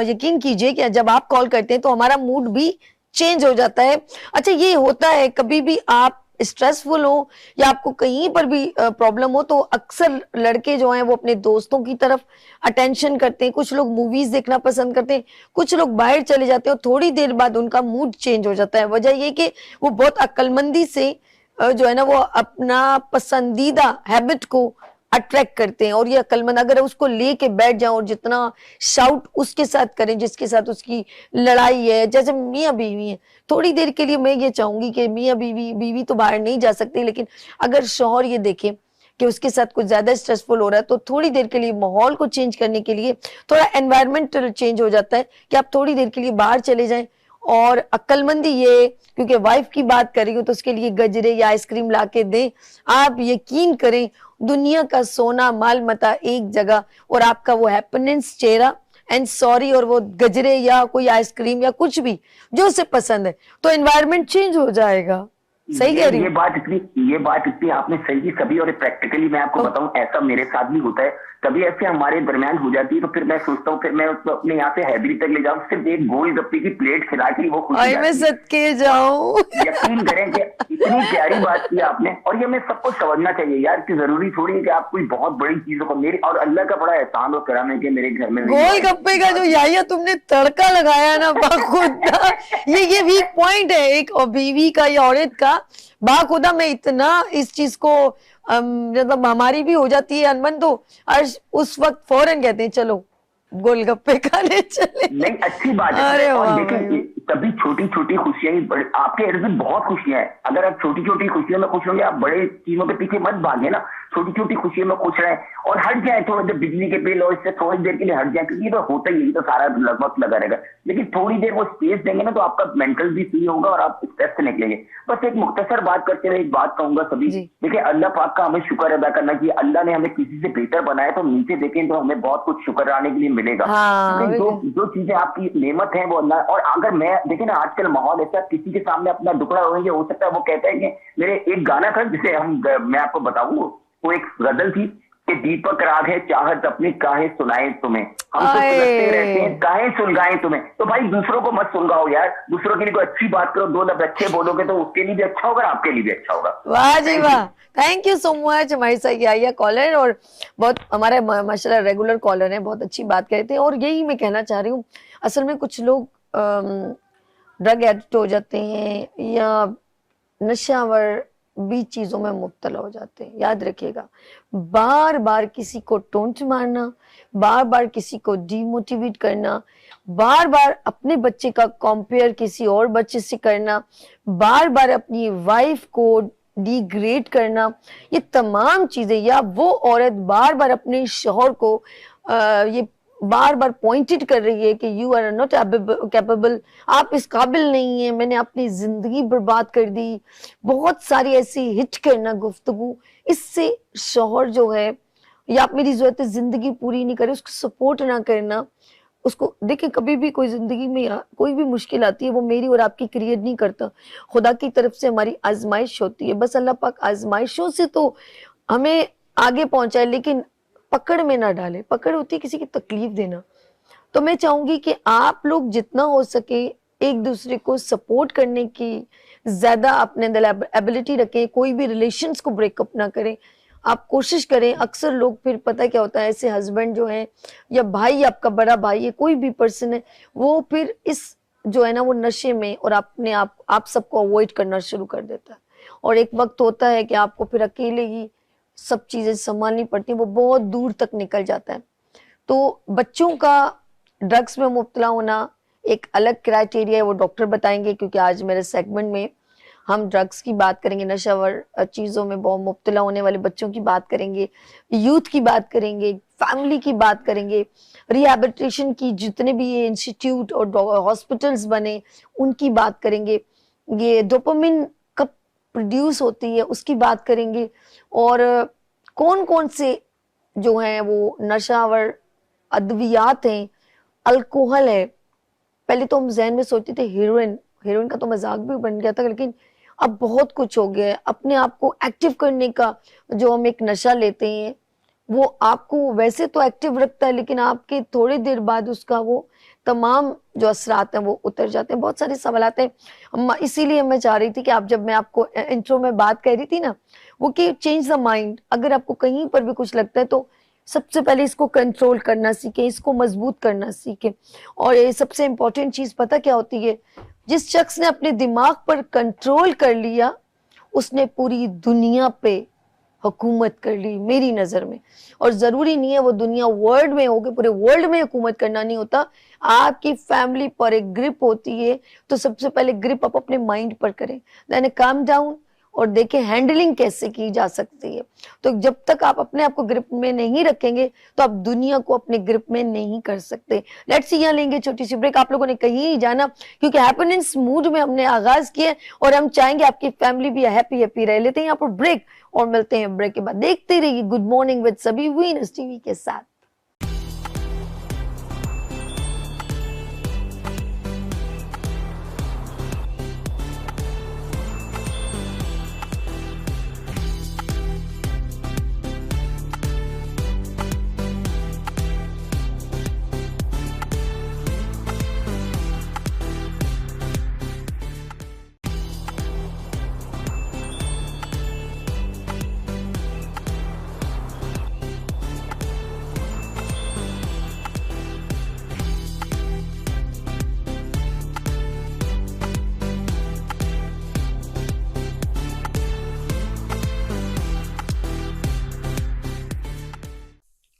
यकीन कीजिए कि जब आप कॉल करते हैं तो हमारा मूड भी चेंज हो जाता है। अच्छा ये होता है कभी भी आप स्ट्रेसफुल हो या आपको कहीं पर भी प्रॉब्लम हो, तो अक्सर लड़के जो हैं वो अपने दोस्तों की तरफ अटेंशन करते हैं, कुछ लोग मूवीज देखना पसंद करते हैं, कुछ लोग बाहर चले जाते हैं और थोड़ी देर बाद उनका मूड चेंज हो जाता है। वजह ये कि वो बहुत अक्लमंदी से जो है ना वो अपना पसंदीदा हैबिट को अट्रैक्ट करते हैं, और ये अक्लमंद अगर उसको लेके बैठ जाओ और जितना शाउट उसके साथ करें जिसके साथ उसकी लड़ाई है, जैसे मियाँ बीवी है, थोड़ी देर के लिए मैं ये चाहूंगी कि मियाँ बीवी तो बाहर नहीं जा सकते, लेकिन अगर शौहर ये देखे कि उसके साथ कुछ ज्यादा स्ट्रेसफुल हो रहा है, तो थोड़ी देर के लिए माहौल को चेंज करने के लिए थोड़ा एनवायरमेंटल चेंज हो जाता है कि आप थोड़ी देर के लिए बाहर चले जाएं। और अक्लमंदी ये, क्योंकि वाइफ की बात कर रही हूँ, तो उसके लिए गजरे या आइसक्रीम ला के दें। आप यकीन करें, दुनिया का सोना माल मता एक जगह, और आपका वो हैप्पीनेस चेहरा एंड सॉरी, और वो गजरे या कोई आइसक्रीम या कुछ भी जो उसे पसंद है, तो एनवायरनमेंट चेंज हो जाएगा। सही कह रही हूँ? ये बात इतनी आपने सही की सभी, और प्रैक्टिकली मैं आपको बताऊं, ऐसा मेरे साथ भी होता है। कभी ऐसे हमारे दरमियान हो जाती है, तो फिर मैं सोचता हूँ, फिर मैं उसको अपने यहाँ से हैदरी तक ले जाऊँ, सिर्फ एक गोलगप्पे की प्लेट खिला के वो खुश हो जाती है। मैं सदके जाऊं। यकीन करें कि इतनी प्यारी बात की आपने, और ये मैं सबको समझना चाहिए यार, कि जरूरी थोड़ी है कि आप कोई बहुत बड़ी चीजों को, मेरी और अल्लाह का बड़ा एहसान और करम है कि मेरे घर में गोलगप्पे का जो याया तुमने तड़का लगाया ना बाखुदा, ये वीक पॉइंट है एक बीवी का या औरत का। बाखुदा मैं इतना इस चीज को मतलब हमारी भी हो जाती है अनबन, तो उस वक्त फौरन कहते हैं चलो गोलगप्पे खाने चले। नहीं, अच्छी बात है। अरे और देखिए, तभी छोटी छोटी खुशियां ही बड़ी, आपके इर्द गिर्द बहुत खुशियां हैं। अगर आप छोटी छोटी खुशियों में खुश होंगे, आप बड़े चीजों के पीछे मत भागे ना, छोटी छोटी खुशियों में खुश रहें और हट जाए थोड़ा देर बिजली के बिल और इससे थोड़ी देर के लिए हट जाए, क्योंकि ये तो होता ही है, तो सारा लगभग लगा रहेगा। लेकिन थोड़ी देर वो स्पेस देंगे ना, तो आपका मेंटल भी फ्री होगा और आप स्ट्रेस से निकलेंगे। बस एक मुख्तसर बात करते हुए एक बात कहूंगा सभी, देखिए अल्लाह पाक का हमें शुक्र अदा करना चाहिए। अल्लाह ने हमें किसी से बेहतर बनाया, तो नीचे देखें तो हमें बहुत कुछ शुक्र आने के लिए मिलेगा। जो चीजें आपकी नेमत है वो अल्लाह, और अगर मैं देखे ना आजकल माहौल ऐसा, किसी के सामने अपना दुखड़ा होंगे, हो सकता है वो कहता है कि मेरे एक गाना था जिसे मैं आपको बताऊं, वो एक गजल थी कि दीपक राग है चाहत अपनी काहे सुनाए तुम्हें, हम तो सुनते रहते हैं काहे सुलगाएं तुम्हें। तो भाई दूसरों को मत सुलगाओ यार, दूसरों के लिए कोई अच्छी बात करो, दो लफ्ज अच्छे बोलोगे तो उसके लिए भी अच्छा होगा, आपके लिए भी अच्छा होगा। वाह जी वाह, थैंक यू सो मच। हमारे साथ आइया कॉलर, और बहुत हमारे माशाल्लाह रेगुलर कॉलर है, बहुत अच्छी बात कहते हैं। और यही मैं कहना चाह रही हूँ, असल में कुछ लोग ड्रग एडिक्ट हो जाते हैं या नशावर भी चीजों में मुब्तला हो जाते हैं। याद रखिएगा, बार बार किसी को टोंट मारना, बार बार किसी को डीमोटिवेट करना, बार बार अपने बच्चे का कंपेयर किसी और बच्चे से करना, बार बार अपनी वाइफ को डिग्रेड करना, ये तमाम चीजें, या वो औरत बार बार अपने शौहर को ये बार बार पॉइंटेड कर रही है कि यू आर नॉट कैपेबल, आप इस काबिल नहीं है, मैंने अपनी जिंदगी बर्बाद कर दी, बहुत सारी ऐसी हिट करना गुफ्तगू, इससे शौहर जो है, या आप मेरी जरूरत जिंदगी पूरी नहीं करे, उसको सपोर्ट ना करना। उसको देखिए, कभी भी कोई जिंदगी में कोई भी मुश्किल आती है, वो मेरी और आपकी क्रिएट नहीं करता, खुदा की तरफ से हमारी आजमाइश होती है। बस अल्लाह पाक आजमाइशों से तो हमें आगे पहुंचाए, लेकिन पकड़ में ना डाले। पकड़ होती है किसी की तकलीफ देना। तो मैं चाहूंगी कि आप लोग जितना हो सके एक दूसरे को सपोर्ट करने की ज्यादा अपने अंदर एबिलिटी रखें, कोई भी रिलेशंस को ब्रेकअप ना करें, आप कोशिश करें। अक्सर लोग फिर पता क्या होता है, ऐसे हस्बैंड जो है या भाई, आपका बड़ा भाई है, कोई भी पर्सन है, वो फिर इस जो है ना वो नशे में और अपने आप सबको अवॉइड करना शुरू कर देता है। और एक वक्त होता है कि आपको फिर अकेले ही सब चीजें संभालनी पड़ती है, वो बहुत दूर तक निकल जाता है। तो बच्चों का ड्रग्स में मुब्तला होना एक अलग क्राइटेरिया है, वो डॉक्टर बताएंगे, क्योंकि आज मेरे सेगमेंट में हम ड्रग्स की बात करेंगे, नशावर चीजों में बहुत मुब्तला होने वाले बच्चों की बात करेंगे, यूथ की बात करेंगे, फैमिली की बात करेंगे, रिहैबिलिटेशन की जितने भी ये इंस्टीट्यूट और हॉस्पिटल्स बने उनकी बात करेंगे, ये डोपामिन कब प्रोड्यूस होती है उसकी बात करेंगे, और कौन कौन से जो हैं वो नशावर अद्वियात हैं, अल्कोहल है। पहले तो हम जहन में सोचते थे हीरोइन का तो मजाक भी बन गया था, लेकिन अब बहुत कुछ हो गया है। अपने आप को एक्टिव करने का जो हम एक नशा लेते हैं, वो आपको वैसे तो एक्टिव रखता है, लेकिन आपके थोड़ी देर बाद उसका वो तमाम जो असरात हैं वो उतर जाते हैं। बहुत सारे सवाल आते हैं, इसीलिए मैं चाह रही थी कि आप, जब मैं आपको इंट्रो में बात कह रही थी ना, वो कि चेंज द माइंड, अगर आपको कहीं पर भी कुछ लगता है तो सबसे पहले इसको कंट्रोल करना सीखें, इसको मजबूत करना सीखें। और ये सबसे इंपॉर्टेंट चीज पता क्या होती है, जिस शख्स ने अपने दिमाग पर कंट्रोल कर लिया उसने पूरी दुनिया पे हुकूमत कर ली मेरी नजर में। और जरूरी नहीं है वो दुनिया वर्ल्ड में होगी, पूरे वर्ल्ड में हुकूमत करना नहीं होता। आपकी फैमिली पर एक ग्रिप होती है, तो सबसे पहले ग्रिप आप अपने माइंड पर करें, देन काम डाउन, और देखें हैंडलिंग कैसे की जा सकती है। तो जब तक आप अपने आप को ग्रिप में नहीं रखेंगे तो आप दुनिया को अपने ग्रिप में नहीं कर सकते। लेट्स सी, यहाँ लेंगे छोटी सी ब्रेक। आप लोगों ने कहीं नहीं जाना क्योंकि हैप्पीनेस मूड में हमने आगाज किया और हम चाहेंगे आपकी फैमिली भी हैप्पी हैप्पी रहे। लेते हैं यहाँ पर ब्रेक और मिलते हैं ब्रेक के बाद। देखते रहिए गुड मॉर्निंग विद सभी वीनस टीवी के साथ।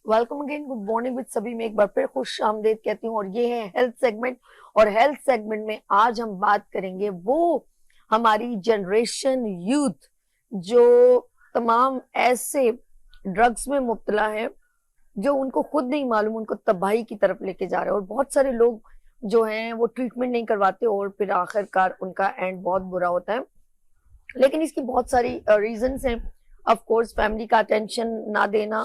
Welcome again, good morning with सभी में एक बार फिर खुश आमदेद कहती हूँ और ये है हेल्थ सेगमेंट। और हेल्थ सेगमेंट में आज हम बात करेंगे वो हमारी जनरेशन यूथ जो तमाम ऐसे ड्रग्स में मुब्तला है जो उनको खुद नहीं मालूम उनको तबाही की तरफ लेके जा रहे हैं। और बहुत सारे लोग जो हैं वो ट्रीटमेंट नहीं करवाते और फिर आखिरकार उनका एंड बहुत बुरा होता है। लेकिन इसकी बहुत सारी रीजंस हैं। ऑफ कोर्स फैमिली का अटेंशन ना देना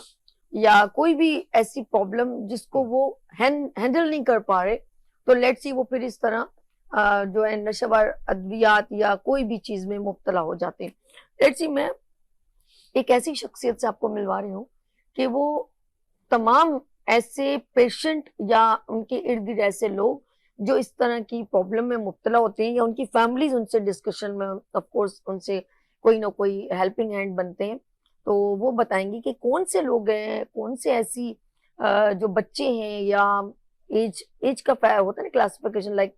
या कोई भी ऐसी प्रॉब्लम जिसको वो हैंडल नहीं कर पा रहे, तो लेट्स सी वो फिर इस तरह जो है नशेवार अद्वियात या कोई भी चीज में मुब्तला हो जाते हैं। लेट्स सी मैं एक ऐसी शख्सियत से आपको मिलवा रही हूँ कि वो तमाम ऐसे पेशेंट या उनके इर्द गिर्द ऐसे लोग जो इस तरह की प्रॉब्लम में मुब्तला होते हैं या उनकी फैमिलीज उनसे डिस्कशन में ऑफ कोर्स उनसे कोई ना कोई हेल्पिंग हैंड बनते हैं, तो वो बताएंगे कि कौन से लोग हैं, कौन से ऐसी जो बच्चे हैं या एज का होता है ना क्लासिफिकेशन, लाइक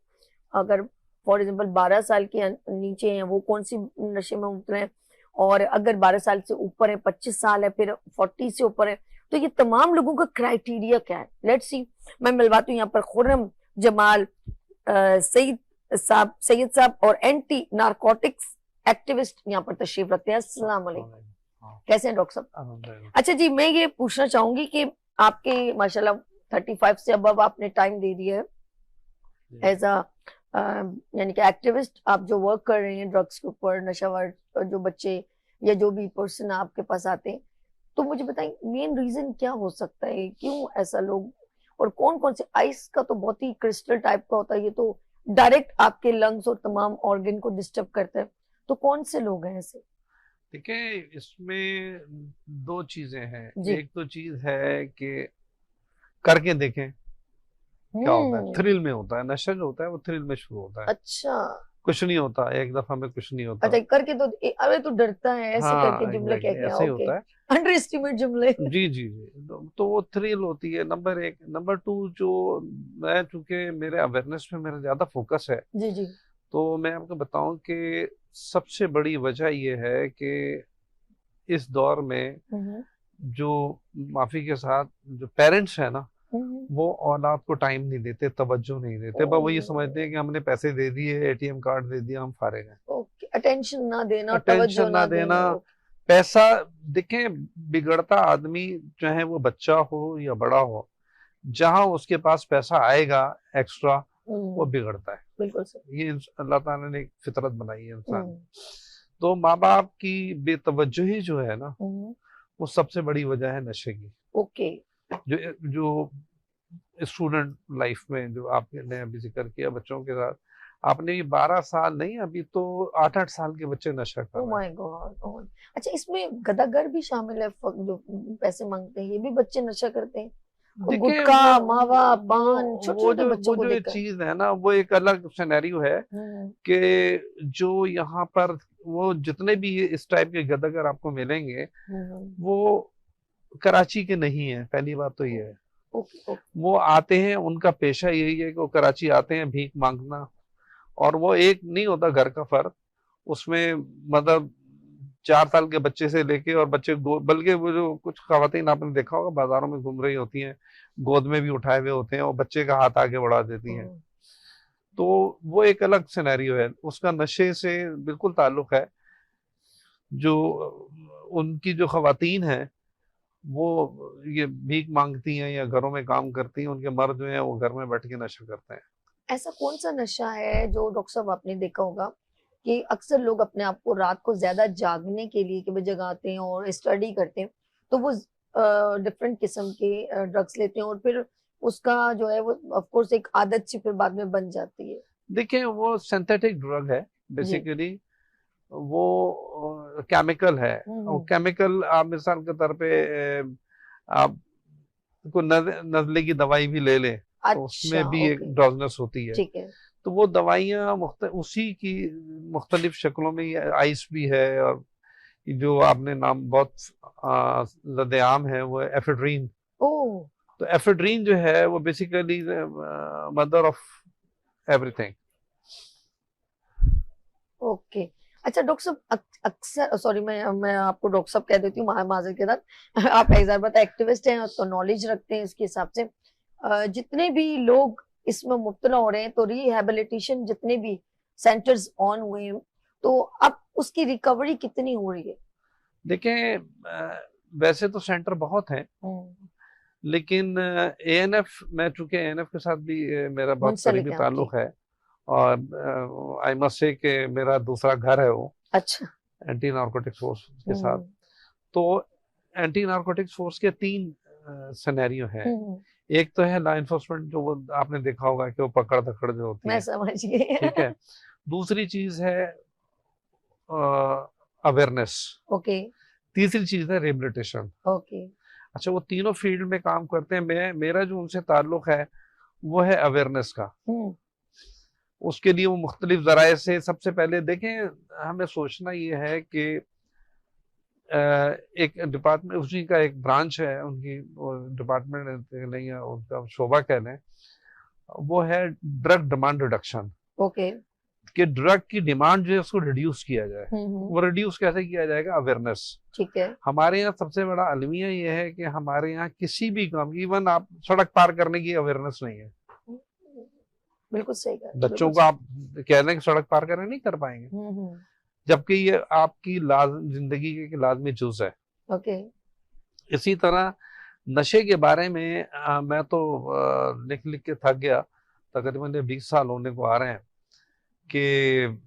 अगर फॉर एग्जांपल 12 साल के नीचे हैं वो कौन सी नशे में मुब्तला है, और अगर 12 साल से ऊपर है, 25 साल है, फिर 40 से ऊपर है, तो ये तमाम लोगों का क्राइटेरिया क्या है। लेट्स सी, मैं मिलवाती हूँ यहाँ पर खुर्रम जमाल सईद साहब और एंटी नारकोटिक्स एक्टिविस्ट यहाँ पर तशरीफ रखते हैं। अस्सलाम वालेकुम, कैसे हैं डॉक्टर साहब? अच्छा जी, मैं ये पूछना चाहूंगी कि आपके माशाल्लाह 35 से अब आपने टाइम दे दिया है एज अ यानी कि एक्टिविस्ट। आप जो वर्क कर रहे हैं ड्रग्स के ऊपर, नशावर जो बच्चे या जो भी पर्सन आपके पास आते हैं, तो मुझे बताएं मेन रीजन क्या हो सकता है, क्यों ऐसा लोग, और कौन कौन से, आइस का तो बहुत ही क्रिस्टल टाइप का होता है, ये तो डायरेक्ट आपके लंग्स और तमाम ऑर्गन को डिस्टर्ब करता है, तो कौन से लोग हैं ऐसे? देखिए, इसमें दो चीजें हैं। एक तो चीज है कि करके देखें क्या होता है, थ्रिल में होता है। नशा जो होता है वो थ्रिल में शुरू होता है। अच्छा, कुछ नहीं होता, एक दफा में कुछ नहीं होता। अच्छा, करके तो अरे तो डरता है ऐसे करके जुमले कह के, ऐसे ही होता है, अंडर एस्टिमेट जुमले। जी जी जी, तो वो थ्रिल होती है, नंबर एक। नंबर टू, जो मैं चूंकि मेरे अवेयरनेस में मेरा ज्यादा फोकस है, जी जी, तो मैं आपको बताऊं कि सबसे बड़ी वजह ये है कि इस दौर में जो माफी के साथ जो पेरेंट्स है ना, वो औलाद को टाइम नहीं देते, तवज्जो नहीं देते। बस वो ये समझते हैं कि हमने पैसे दे दिए, एटीएम कार्ड दे दिया, हम फारिग हैं। ओके, अटेंशन ना देना, अटेंशन ना देना, पैसा। देखें, बिगड़ता आदमी चाहे वो बच्चा हो या बड़ा हो, जहां उसके पास पैसा आएगा एक्स्ट्रा वो बिगड़ता है। बिल्कुल सही, ये अल्लाह ताला ने एक फितरत बनाई है इंसान। तो माँ बाप की बेतवज्जोही जो है ना, वो सबसे बड़ी वजह है नशे की। ओके, जो स्टूडेंट लाइफ में जो आपने अभी जिक्र किया बच्चों के साथ, आपने ये 12 साल नहीं, अभी तो 8-8 साल के बच्चे नशा कर रहे हैं। Oh my God. अच्छा, इसमें गदागर भी शामिल है, जो पैसे मांगते हैं, ये भी बच्चे नशा करते हैं? गुटखा, मावा, पान, छोटे बच्चों को जो चीज है ना, वो एक अलग सिनेरियो है कि जो यहाँ पर वो जितने भी इस टाइप के गदागर आपको मिलेंगे वो कराची के नहीं है। पहली बात तो ये है, वो आते हैं, उनका पेशा यही है कि वो कराची आते हैं भीख मांगना, और वो एक नहीं होता घर का फर्द, उसमें मतलब 4 साल के बच्चे से लेके और बच्चे बल्कि वो जो कुछ खवातीन आपने देखा होगा बाजारों में घूम रही होती हैं, गोद में भी उठाए हुए होते हैं और बच्चे का हाथ आगे बढ़ा देती हैं, तो वो एक अलग सिनेरियो है, उसका नशे से बिल्कुल ताल्लुक है। जो उनकी जो खवातीन हैं वो ये भीख मांगती हैं या घरों में काम करती हैं, उनके मर्द जो हैं वो घर में बैठ के नशा करते हैं। ऐसा कौन सा नशा है जो डॉक्टर साहब आपने देखा होगा कि अक्सर लोग अपने आप को रात को ज्यादा जागने के लिए कि वो जगाते हैं और स्टडी करते हैं, तो वो डिफरेंट किस्म के ड्रग्स लेते हैं और फिर उसका जो है वो ऑफ कोर्स एक आदत सी फिर बाद में बन जाती है। देखिए वो सिंथेटिक ड्रग है बेसिकली, वो केमिकल है। वो केमिकल आप मिसाल के तौर पे आप को नजले की दवाई भी ले लें तो उसमें भी एक ड्रग्सनेस होती है। ठीक है। तो वो दवाइयाँ उसी की मुख्तलिफ शक्लों में, आइस भी है और जो आपने नाम बहुत लदेआम है वो एफेड्रीन। तो एफेड्रीन जो है वो basically mother of everything. Okay. अच्छा डॉक्टर साहब, अक्सर सॉरी मैं आपको डॉक्टर साहब कह देती हूँ माजर के साथ आप एग्जाम्पल एक्टिविस्ट हैं तो नॉलेज रखते हैं इसके हिसाब से। जितने भी लोग इसमें मुब्तला हो रहे हैं तो रिहैबिलिटेशन जितने भी सेंटर्स ऑन हुए हैं तो अब उसकी रिकवरी कितनी हो रही है? देखें वैसे तो सेंटर बहुत हैं, लेकिन एएनएफ, मैं चूंकि एएनएफ के साथ भी मेरा बहुत करीबी ताल्लुक है और आई मस्ट से कि मेरा दूसरा घर है वो। अच्छा। एंटी नारकोटिक्स फोर्स के साथ। तो एंटी नारकोटिक्स फोर्स के 3 सिनेरियो हैं। एक तो है लॉ इन्फोर्समेंट, जो वो आपने देखा होगा कि वो पकड़ धकड़ जो होती है, मैं समझ गई। ठीक है। दूसरी चीज है अवेयरनेस। ओके। तीसरी चीज है रिहेबिलिटेशन। ओके। अच्छा, वो तीनों फील्ड में काम करते हैं। मेरा जो उनसे ताल्लुक है वो है अवेयरनेस का। उसके लिए वो मुख्तलिफ जराए से, सबसे पहले देखें हमें सोचना ये है कि एक डिपार्टमेंट, उसी का एक ब्रांच है उनकी, डिपार्टमेंट नहीं है उनका, शोभा कह लें, वो है ड्रग डिमांड रिडक्शन। ओके। कि ड्रग की डिमांड जो है उसको रिड्यूस किया जाए। वो रिड्यूस कैसे किया जाएगा? अवेयरनेस। ठीक है। हमारे यहाँ सबसे बड़ा अलमिया ये है कि हमारे यहाँ किसी भी काम, इवन आप सड़क पार करने की अवेयरनेस नहीं है। बिल्कुल सही कहा। बच्चों को आप कह रहे हैं कि सड़क पार करने नहीं कर पाएंगे, जबकि ये आपकी जिंदगी के लाजमी जुज़ है। ओके। इसी तरह नशे के बारे में मैं तो लिख लिख के थक गया। तकरीबन 20 साल होने को आ रहे हैं कि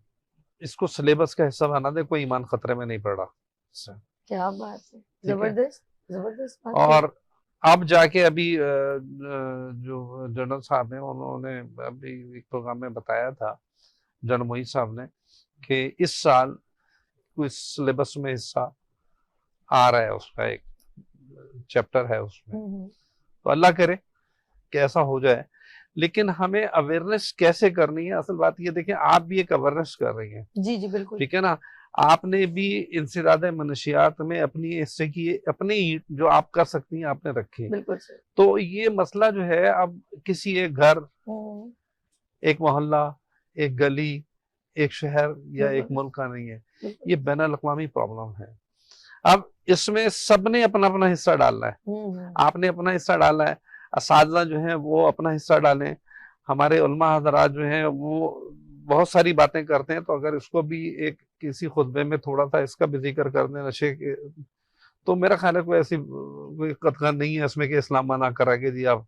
इसको सिलेबस का हिस्सा बना दे, कोई ईमान खतरे में नहीं पड़ रहा। क्या बात है, जबरदस्त जबरदस्त बात। और अब जाके अभी जो जनरल साहब हैं उन्होंने अभी एक प्रोग्राम में बताया था, जनरल मोहित साहब ने, कि इस साल कुछ सिलेबस में हिस्सा आ रहा है, उसका एक चैप्टर है उसमें। तो अल्लाह करे कि ऐसा हो जाए। लेकिन हमें अवेयरनेस कैसे करनी है? असल बात ये देखिए, आप भी एक अवेयरनेस कर रही हैं। जी जी बिल्कुल। ठीक है ना। आपने भी इंसदाद मनशियात में अपनी हिस्से की अपनी जो आप कर सकती हैं आपने रखी। बिल्कुल सही। तो ये मसला जो है, अब किसी एक घर, एक मोहल्ला, एक गली, एक शहर या एक मुल्क का नहीं है, ये बैन अल-अक़वामी प्रॉब्लम है। अब इसमें सबने अपना अपना हिस्सा डालना है। आपने अपना हिस्सा डाला है, असातिज़ा जो है वो अपना हिस्सा डालें, हमारे उलमा हज़रात जो हैं वो बहुत सारी बातें करते हैं, तो अगर इसको भी एक किसी खुतबे में थोड़ा सा इसका भी जिक्र कर दें नशे के, तो मेरा ख्याल है कोई ऐसी कोई कतगन नहीं है इसमें कि इस्लाम मना करा के जी आप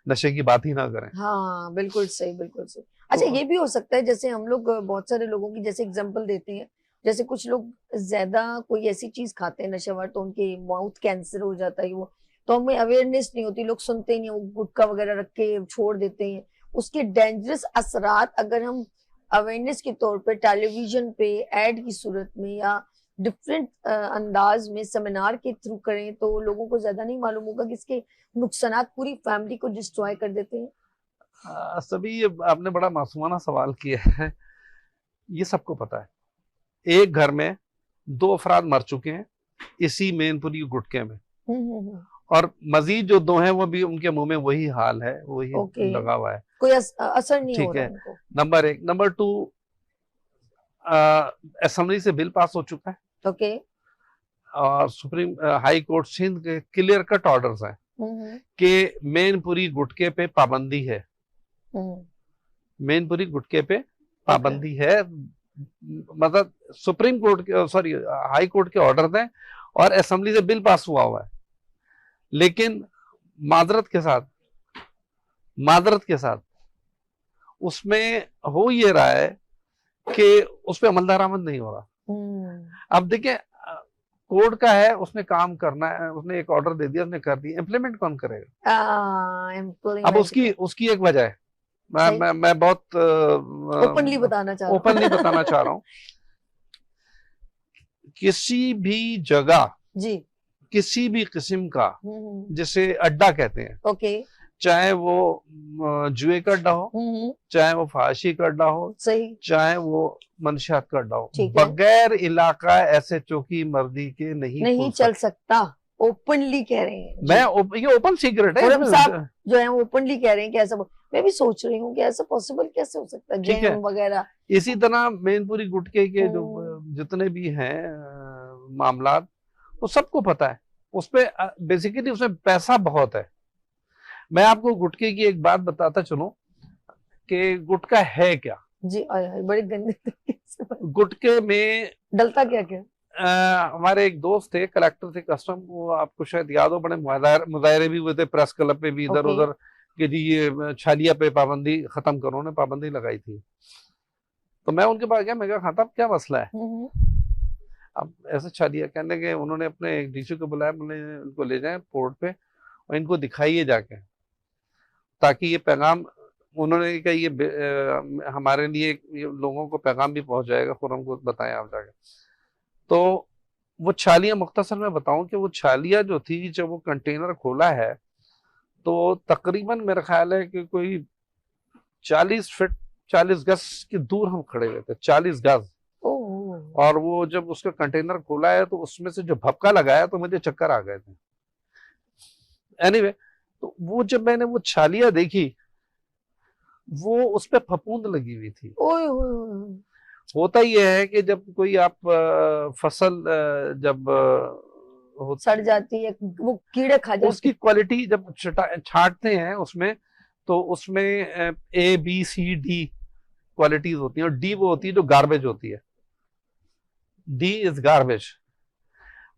नशे की बात ही ना करें। हाँ बिल्कुल सही बिल्कुल सही। अच्छा ये भी हो सकता है, जैसे हम लोग बहुत सारे लोगों की जैसे एग्जांपल देते हैं, जैसे कुछ लोग ज्यादा कोई ऐसी चीज खाते हैं नशेवर तो उनके माउथ कैंसर हो जाता है, वो तो हमें अवेयरनेस नहीं होती, लोग सुनते ही नहीं, वो गुटखा वगैरह रख के छोड़ देते हैं। उसके डेंजरस असरात अगर हम अवेयरनेस के तौर पे टेलीविजन पे एड की सूरत में या डिफरेंट अंदाज में सेमिनार के थ्रू करें तो लोगों को ज्यादा नहीं मालूम होगा कि इसके नुकसानात पूरी फैमिली को डिस्ट्रॉय कर देते हैं। सभी आपने बड़ा मासूमाना सवाल किया है। ये सबको पता है, एक घर में 2 अफराद मर चुके हैं इसी मैनपुरी गुटके में, और मजीद जो 2 हैं वो भी उनके मुंह में वही हाल है, वही लगा हुआ है, कोई असर नहीं हो रहा है। नंबर 1। नंबर 2, असेंबली से बिल पास हो चुका है। ओके। और सुप्रीम हाई कोर्ट सिंध के क्लियर कट ऑर्डर्स हैं कि मैनपुरी गुटके पे पाबंदी है। मैनपुरी गुटके पे पाबंदी है, मतलब सुप्रीम कोर्ट के, सॉरी हाई कोर्ट के ऑर्डर थे और असेंबली से बिल पास हुआ है, लेकिन माजरत के साथ उसमें हो ये रहा है कि उस पर अमल दरामद नहीं हो रहा। अब देखिए कोर्ट का है, उसने काम करना है, उसने एक ऑर्डर दे दिया, उसने कर दिया, इम्प्लीमेंट कौन करेगा? अब उसकी एक वजह है, मैं बहुत ओपनली बताना चाह रहा हूँ किसी भी जगह जी, किसी भी किस्म का जिसे अड्डा कहते हैं, ओके, चाहे वो जुए का अड्डा हो, चाहे वो फाशी का अड्डा हो, सही, चाहे वो मंशियात का अड्डा हो, ठीक है, बगैर इलाका ऐसे चौकी मर्दी के नहीं चल सकता। ओपनली कह रहे हैं ये ओपन सीक्रेट है। खुर्रम साहब जो है वो ओपनली कह रहे हैं कि ऐसा, मैं भी सोच रही हूँ कि ऐसा पॉसिबल कैसे हो सकता है, जेम वगैरह। इसी तरह मैनपुरी गुटके के जो जितने भी हैं मामलात, वो सबको पता है, उसपे बेसिकली उसमें पैसा बहुत है। मैं आपको गुटके की एक बात बताता चलूं कि गुटका है क्या जी। बड़े गंदे तरीके से गुटके में डलता क्या क्या। हमारे एक दोस्त थे, कलेक्टर थे कस्टम, वो आपको शायद याद हो, बड़े मुजाहरे भी हुए थे प्रेस क्लब पे भी, इधर उधर कि जी ये छालिया पे पाबंदी खत्म करो, उन्होंने पाबंदी लगाई थी। तो मैं उनके पास गया, मैं कहा खान साहब क्या मसला है? अब ऐसे छालिया कहने के, उन्होंने अपने एक डीसी को बुलाया, बोले इनको ले जाए पोर्ट पे और इनको दिखाइए जाके, ताकि ये पैगाम, उन्होंने कहा ये हमारे लिए ये लोगों को पैगाम भी पहुंच जाएगा, खुर्रम को बताएं आप जाके। तो वो छालिया, मुख्तसर में बताऊं कि वो छालिया जो थी, जब वो कंटेनर खोला है तो तकरीबन मेरा ख्याल है कि कोई 40 गज की दूर हम खड़े हुए थे, 40 गज। और वो जब उसका कंटेनर खोला है तो उसमें से जो भपका लगाया तो मुझे चक्कर आ गए थे। एनीवे, तो वो जब मैंने वो छालिया देखी, वो उस पर फफूंद लगी हुई थी। होता ये है कि जब कोई आप फसल जब सड़ जाती है, वो कीड़े खा जाते हैं, उसकी क्वालिटी जब छांटते हैं उसमें, तो उसमें A B C D qualities होती हैं, और D वो होती है जो गार्बेज होती है। D is garbage.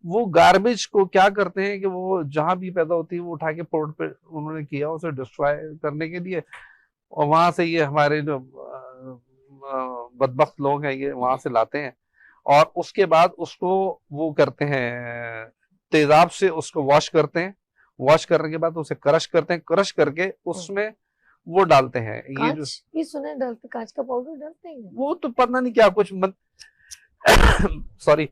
वो गार्बेज को क्या करते हैं कि वो जहां भी पैदा होती है वो उठा के पोर्ट पे उन्होंने किया उसे डिस्ट्रॉय करने के लिए, और वहां से ये हमारे जो बदबख्त लोग हैं ये वहां से लाते हैं, और उसके बाद उसको वो करते हैं तेजाब से, उसको वॉश करते हैं, वॉश करने के बाद उसे क्रश करते हैं, क्रश करके उसमें वो डालते हैं। ये सुना है डालते, कांच का पाउडर डालते हैं, वो तो पता नहीं क्या कुछ सॉरी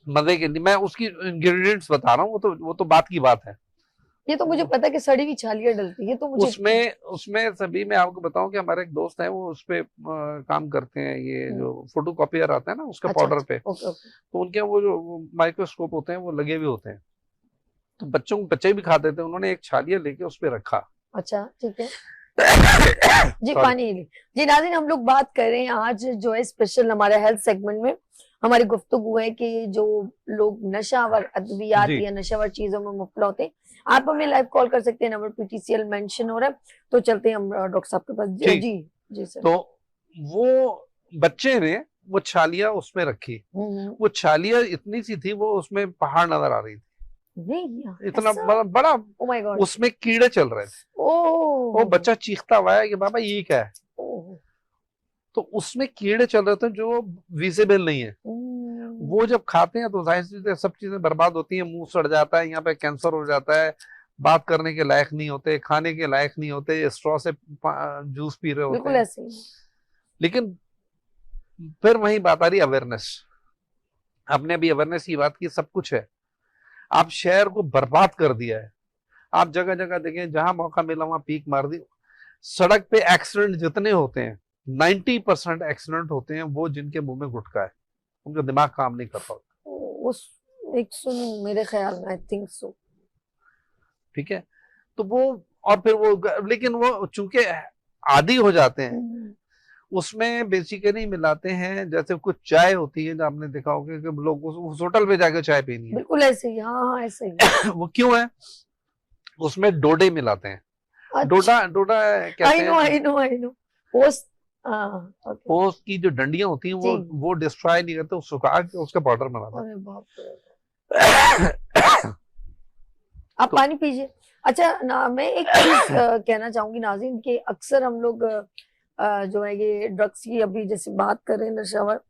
मजे के लिए मैं उसकी इंग्रेडिएंट्स बता रहा हूँ, वो तो बात की बात है। ये तो मुझे पता है कि सड़ी हुई छालियां डलती है, तो मुझे उसमें सभी मैं आपको बताऊं कि हमारे एक दोस्त है, वो उस पे काम करते हैं, ये जो फोटो कॉपियर आता है ना उसका पाउडर पे, तो उनके वो जो माइक्रोस्कोप होते हैं वो लगे हुए होते हैं, तो बच्चे भी खाते थे। उन्होंने एक छालिया लेके उस पे रखा। अच्छा ठीक है जी, पानी जी। नाज़रीन, हम लोग बात कर रहे हैं आज जो है स्पेशल हमारे हेल्थ सेगमेंट में हमारी गुफ्तगू है कि जो लोग नशावर अद्वियात या नशावर चीजों में मुब्तला होते हैं, आप हमें लाइव कॉल कर सकते हैं, नंबर PTCL मेंशन हो रहा है। तो चलते हैं हम डॉक्टर साहब के पास। जी सर। तो वो बच्चे ने वो छालिया उसमें रखी, वो छालिया इतनी सी थी, वो उसमें पहाड़ नजर आ रही थी, इतना बड़ा, oh my God, उसमें कीड़े चल रहे थे। वो बच्चा चीखता हुआ है कि बाबा ये क्या है, तो उसमें कीड़े चल रहे थे जो विजिबल नहीं है। वो जब खाते हैं तो जाहिर सी सब चीजें बर्बाद होती हैं, मुंह सड़ जाता है, यहाँ पे कैंसर हो जाता है, बात करने के लायक नहीं होते, खाने के लायक नहीं होते, स्ट्रॉ से जूस पी रहे होते हैं। ऐसे। लेकिन फिर वही बात आ रही अवेयरनेस। आपने अभी अवेयरनेस की बात की, सब कुछ है, आप शहर को बर्बाद कर दिया है। आप जगह जगह देखें, जहां मौका मिला वहां पीक मार दी। सड़क पे एक्सीडेंट जितने होते हैं 90% एक्सीडेंट होते हैं वो जिनके मुंह में गुटखा है, उनका दिमाग काम नहीं कर पाता। मेरे ख्याल में आई थिंक सो। ठीक है, तो वो और फिर वो, लेकिन वो चूंकि आदी हो जाते हैं, उसमें बेसिकली मिलाते हैं, जैसे कुछ चाय होती है जो आपने देखा होगा कि लोग उस होटल पे जाकर चाय पीनी है, बिल्कुल ऐसे ही। हाँ ऐसे ही। वो क्यों है? उसमें डोडे मिलाते हैं। डोडा कहते हैं। आई नो हाँ, ओके। वो उसकी जो डंडियां होती हैं वो डिस्ट्रॉय नहीं करते, वो सुखा के उसका पाउडर बनाते अरे बाप रे। हैं। आप पानी पीजिए। अच्छा ना, मैं एक चीज कहना चाहूंगी नाज़रीन कि अक्सर हम लोग जो है ये ड्रग्स की अभी जैसे बात कर रहे हैं, नशावर,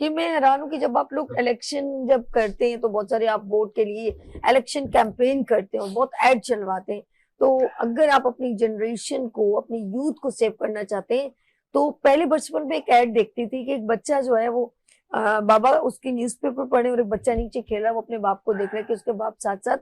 कि मैं हैरान हूँ कि जब आप लोग इलेक्शन जब करते हैं तो बहुत सारे आप वोट के लिए इलेक्शन कैंपेन करते हैं और बहुत एड चलवाते हैं। तो अगर आप अपनी जनरेशन को, अपनी यूथ को सेव करना चाहते हैं तो पहले बचपन में एक एड देखती थी कि एक बच्चा जो है वो बाबा उसकी न्यूज़पेपर पढ़े और एक बच्चा नीचे खेल रहा है, वो अपने बाप को देख रहा है कि उसके बाप साथ साथ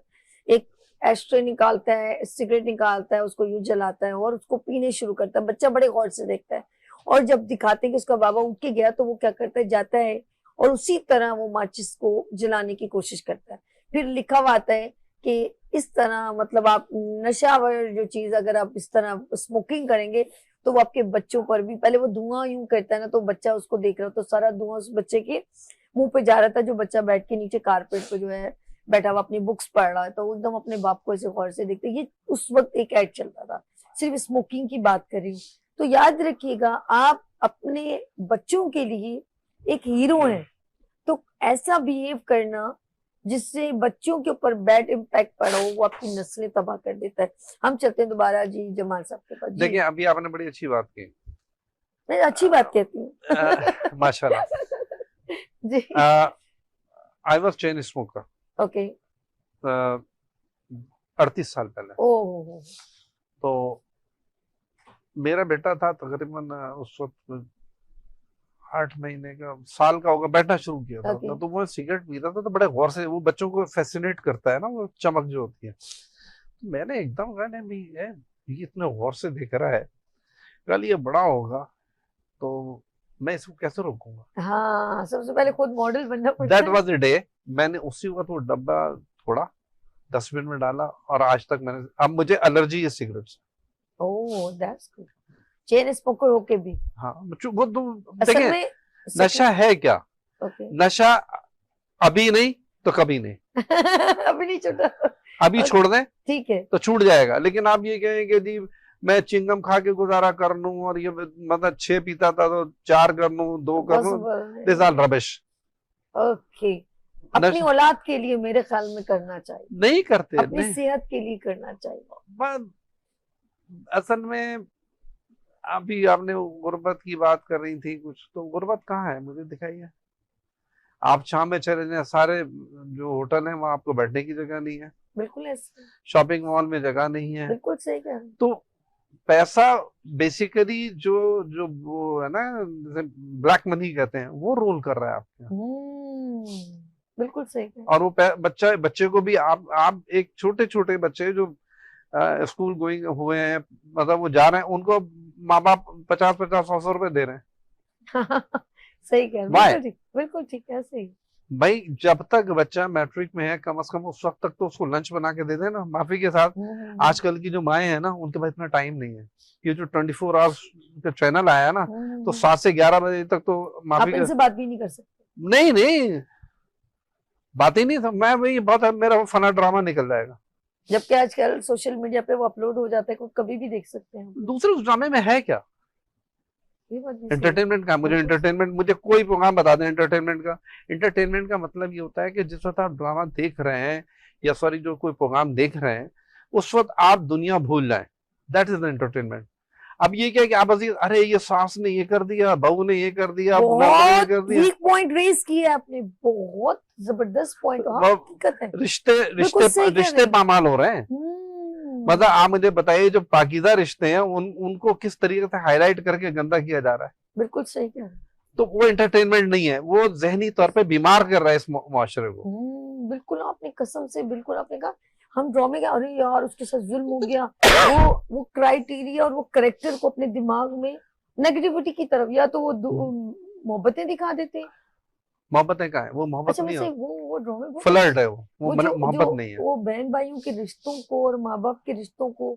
एक एस्ट्रे निकालता है, सिगरेट निकालता है, उसको यूं जलाता है और उसको पीने शुरू करता है। बच्चा बड़े गौर से देखता है और जब दिखाते हैं कि उसका बाबा उठ के गया तो वो क्या करता है, जाता है और उसी तरह वो माचिस को जलाने की कोशिश करता है। फिर लिखा हुआ आता है कि इस तरह मतलब आप नशावर जो चीज अगर आप इस तरह स्मोकिंग करेंगे तो वो आपके बच्चों पर भी, पहले वो धुआं यूं करता है ना तो बच्चा उसको देख रहा हो तो सारा धुआं उस बच्चे के मुंह पे जा रहा था, जो बच्चा बैठ के नीचे कारपेट पे जो है बैठा हुआ अपनी बुक्स पढ़ रहा है, तो वो एकदम अपने बाप को ऐसे गौर से देखते। ये उस वक्त एक ऐड चलता था, सिर्फ स्मोकिंग की बात कर रही हूँ। तो याद रखिएगा आप अपने बच्चों के लिए एक हीरो हैं, तो ऐसा बिहेव करना जिससे बच्चों के ऊपर बैड इम्पैक्ट पड़ा हो वो आपकी नस्लें तबाह कर देता है। हम चलते हैं दोबारा जी जमाल साहब के पास। देखिए अभी आपने बड़ी अच्छी बात की, मैं अच्छी बात कहती हूँ। माशाल्लाह। जी I was chain smoker, okay. 38 साल पहले। ओह तो मेरा बेटा था तकरीबन उस वक्त 8 महीने का, साल का होगा, बैठना शुरू किया था। Okay. तो वो सिगरेट पीता था तो बड़े गौर से, वो बच्चों को फैसिनेट करता है ना वो चमक जो होती है। तो मैंने एकदम कहा नहीं भाई ये इतने गौर से देख रहा है, कल ये बड़ा होगा तो मैं इसको कैसे रोकूंगा। हाँ, सबसे पहले खुद मॉडल बनना पड़ता दैट है। वाज द डे, मैंने उसी वक्त वो डब्बा थोड़ा डस्टबिन में डाला और आज तक मैंने, अब मुझे एलर्जी है सिगरेट से। Oh that's good, chain smoker होके भी। हाँ वो तो असल देखिए में नशा है क्या, ओके। नशा अभी नहीं तो कभी नहीं, अभी नहीं छूटा, अभी छोड़ दें ठीक है। तो छूट जाएगा। लेकिन आप ये कहें कि जी मैं चिंगम खा के गुजारा कर लूं और ये मतलब 6 पीता था तो 4 कर लूं, 2 कर लूं, दिस आर रबिश। ओके, अपनी औलाद के लिए मेरे ख्याल में करना चाहिए, नहीं करते, अपनी नहीं। सेहत के लिए करना चाहिए। असल में अभी आपने गुर्बत की बात कर रही थी कुछ, तो गुर्बत कहाँ है मुझे दिखाइए। आप शाम में चले जाएं, सारे जो होटल हैं वहां आपको बैठने की जगह नहीं है, बिल्कुल ऐसे, शॉपिंग मॉल में जगह नहीं है। बिल्कुल सही कह रहे हैं। तो पैसा बेसिकली जो जो वो है ना, जैसे ब्लैक मनी कहते हैं, वो रोल कर रहा है आपके यहाँ। बिल्कुल सही कह रहे हैं। और वो बच्चे को भी आप एक छोटे छोटे बच्चे जो स्कूल गोइंग हुए हैं, मतलब वो जा रहे हैं, उनको माँ बाप 50-50-100 रुपए दे रहे हैं। सही कह रहे हैं, बिल्कुल ठीक, ऐसे ही। भाई जब तक बच्चा मैट्रिक में है कम से कम उस वक्त तक तो उसको लंच बना के दे देना, माफी के साथ। आजकल की जो माएँ हैं ना उनके पास इतना टाइम नहीं है। ये जो 24 आवर्स का चैनल आया ना, तो 7 से 11 बजे तक तो माफी आप इनसे बात भी नहीं कर सकते। नहीं बात ही नहीं था। मैं वही बहुत मेरा फना ड्रामा निकल जाएगा। जबकि आजकल सोशल मीडिया पे वो अपलोड हो जाता है, कोई कभी भी देख सकते हैं। दूसरे उस ड्रामे में है क्या, एंटरटेनमेंट का? मुझे एंटरटेनमेंट, मुझे कोई प्रोग्राम बता दें एंटरटेनमेंट का। एंटरटेनमेंट का मतलब ये होता है कि जिस वक्त आप ड्रामा देख रहे हैं या सॉरी जो कोई प्रोग्राम देख रहे हैं उस वक्त आप दुनिया भूल जाएं, दैट इज द एंटरटेनमेंट। अब ये क्या कि आप अरे ये सास ने ये कर दिया, बहू ने ये कर दिया, बहुत वीक पॉइंट रेज किया आपने, बहुत जबरदस्त पॉइंट। हकीकत है, रिश्ते पामाल हो रहे हैं। मतलब आप मुझे बताइए जो पाकीज़ा रिश्ते हैं उनको किस तरीके से हाईलाइट करके गंदा किया जा रहा है। बिल्कुल सही कह रहे हैं। तो वो एंटरटेनमेंट नहीं है, वो जहनी तौर पे बीमार कर रहा है इस मुआशरे को। बिल्कुल आपने कसम से, बिल्कुल आपने कहा हम ड्रामे के, अरे यार उसके साथ जुल्म हो गया, वो क्राइटेरिया और वो करेक्टर को अपने दिमाग में नेगेटिविटी की तरफ, या तो वो मोहब्बतें दिखा देते हैं। मोहब्बतें का है वो, मोहब्बत नहीं है, वो ड्रामे फ्लर्ट है, वो मोहब्बत नहीं है। वो बहन भाइयों के रिश्तों को और माँ बाप के रिश्तों को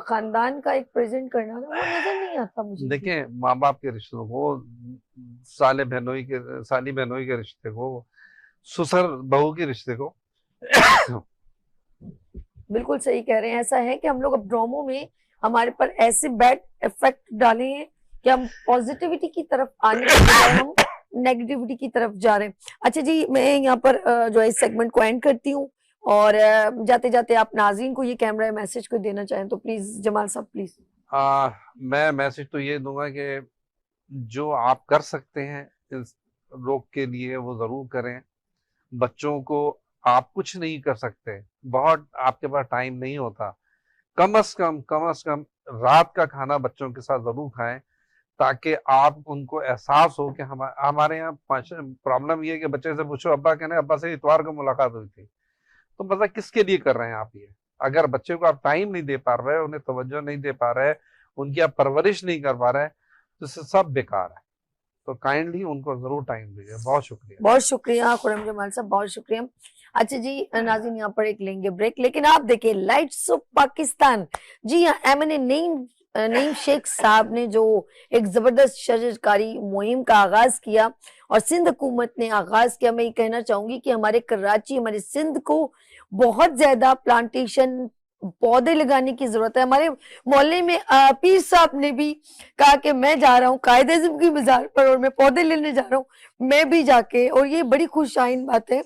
खानदान का एक प्रेजेंट करना, वो नजर नहीं आता मुझे। देखें माँ बाप के रिश्तों को, साली बहनोई के रिश्ते को, ससुर बहू के रिश्ते को। बिल्कुल सही कह रहे हैं। ऐसा है कि हम लोग अब ड्रामों में हमारे पर ऐसे बैड इफेक्ट डाले हैं कि हम पॉजिटिविटी की तरफ आने के बजाय हम नेगेटिविटी की तरफ जा रहे हैं। अच्छा जी, मैं यहाँ पर जो है इस सेगमेंट को एंड करती हूँ, और जाते जाते आप नाज़रीन को ये कैमरा मैसेज को देना चाहें तो प्लीज जमाल साहब प्लीज। मैं मैसेज तो ये दूंगा कि जो आप कर सकते हैं इस रोग के लिए वो जरूर करें। बच्चों को आप कुछ नहीं कर सकते, बहुत आपके पास टाइम नहीं होता, कम से कम रात का खाना बच्चों के साथ जरूर खाएं, ताकि आप उनको एहसास हो कि हमारे यहाँ प्रॉब्लम ये है कि बच्चे से पूछो अब्बा कहने अब्बा से इतवार को मुलाकात हुई थी, तो मतलब किसके लिए कर रहे हैं आप ये? अगर बच्चे को आप टाइम नहीं दे पा रहे, उन्हें तवज्जो नहीं दे पा रहे, उनकी आप परवरिश नहीं कर पा रहे, तो इससे सब बेकार है। तो काइंडली उनको जरूर टाइम दीजिए। बहुत शुक्रिया, बहुत शुक्रिया खुर्रम जमाल साहब, बहुत शुक्रिया। अच्छा जी नाज़रीन, यहाँ पर एक लेंगे ब्रेक, लेकिन आप देखिए लाइट्स ऑफ पाकिस्तान। जी हाँ, एमएनए नईम शेख साहब ने जो एक जबरदस्त शजरकारी मुहिम का आगाज किया और सिंध हुकूमत ने आगाज किया, मैं ये कहना चाहूंगी कि हमारे कराची, हमारे सिंध को बहुत ज्यादा प्लांटेशन पौधे लगाने की जरूरत है। हमारे मोहल्ले में पीर साहब ने भी कहा कि मैं जा रहा हूँ कायद-ए-आज़म की मज़ार पर और मैं पौधे लेने जा रहा हूँ, मैं भी जाके। और ये बड़ी खुशाइन बात है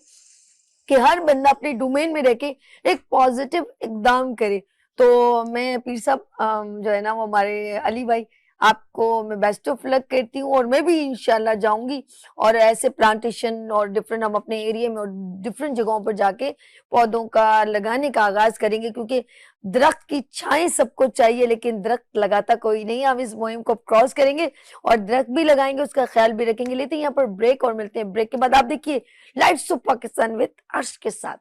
कि हर बंदा अपने डोमेन में रह के एक पॉजिटिव इकदाम करे। तो मैं पीर साहब जो है ना वो हमारे अली भाई, आपको मैं बेस्ट ऑफ लक करती हूँ, और मैं भी इंशाल्लाह जाऊंगी और ऐसे प्लांटेशन और डिफरेंट हम अपने एरिया में और डिफरेंट जगहों पर जाके पौधों का लगाने का आगाज करेंगे, क्योंकि दरख्त की छाएं सबको चाहिए लेकिन दरख्त लगाता कोई नहीं। हम इस मुहिम को क्रॉस करेंगे और दरख्त भी लगाएंगे, उसका ख्याल भी रखेंगे। लेते हैं यहाँ पर ब्रेक और मिलते हैं ब्रेक के बाद। आप देखिए लाइट्स ऑफ पाकिस्तान विद अर्श के साथ।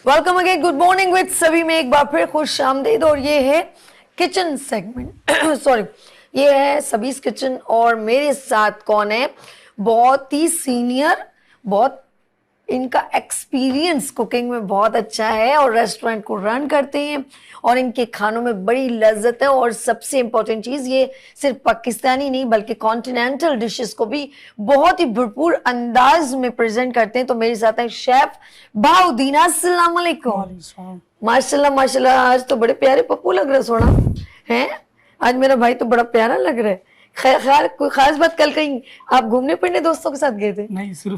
Welcome again, good morning with सभी में एक बार फिर खुश आमदीद। और ये है किचन सेगमेंट सॉरी, ये है सबीज किचन, और मेरे साथ कौन है? बहुत ही सीनियर, बहुत इनका एक्सपीरियंस कुकिंग में बहुत अच्छा है और रेस्टोरेंट को रन करते हैं और इनके खानों में बड़ी लज्जत है। और सबसे इम्पोर्टेंट चीज़, ये सिर्फ पाकिस्तानी नहीं बल्कि कॉन्टिनेंटल डिशेस को भी बहुत ही भरपूर अंदाज में प्रेजेंट करते हैं। तो मेरे साथ है शेफ बहाउद्दीन। अस्सलाम वालेकुम। माशाल्लाह माशाल्लाह, आज तो बड़े प्यारे पप्पू लग रहे, सोना है आज मेरा भाई तो बड़ा प्यारा लग रहा है। खैर कोई खास बात, कल कहीं आप घूमने फिरने दोस्तों के साथ गए थे? नहीं, सिर्फ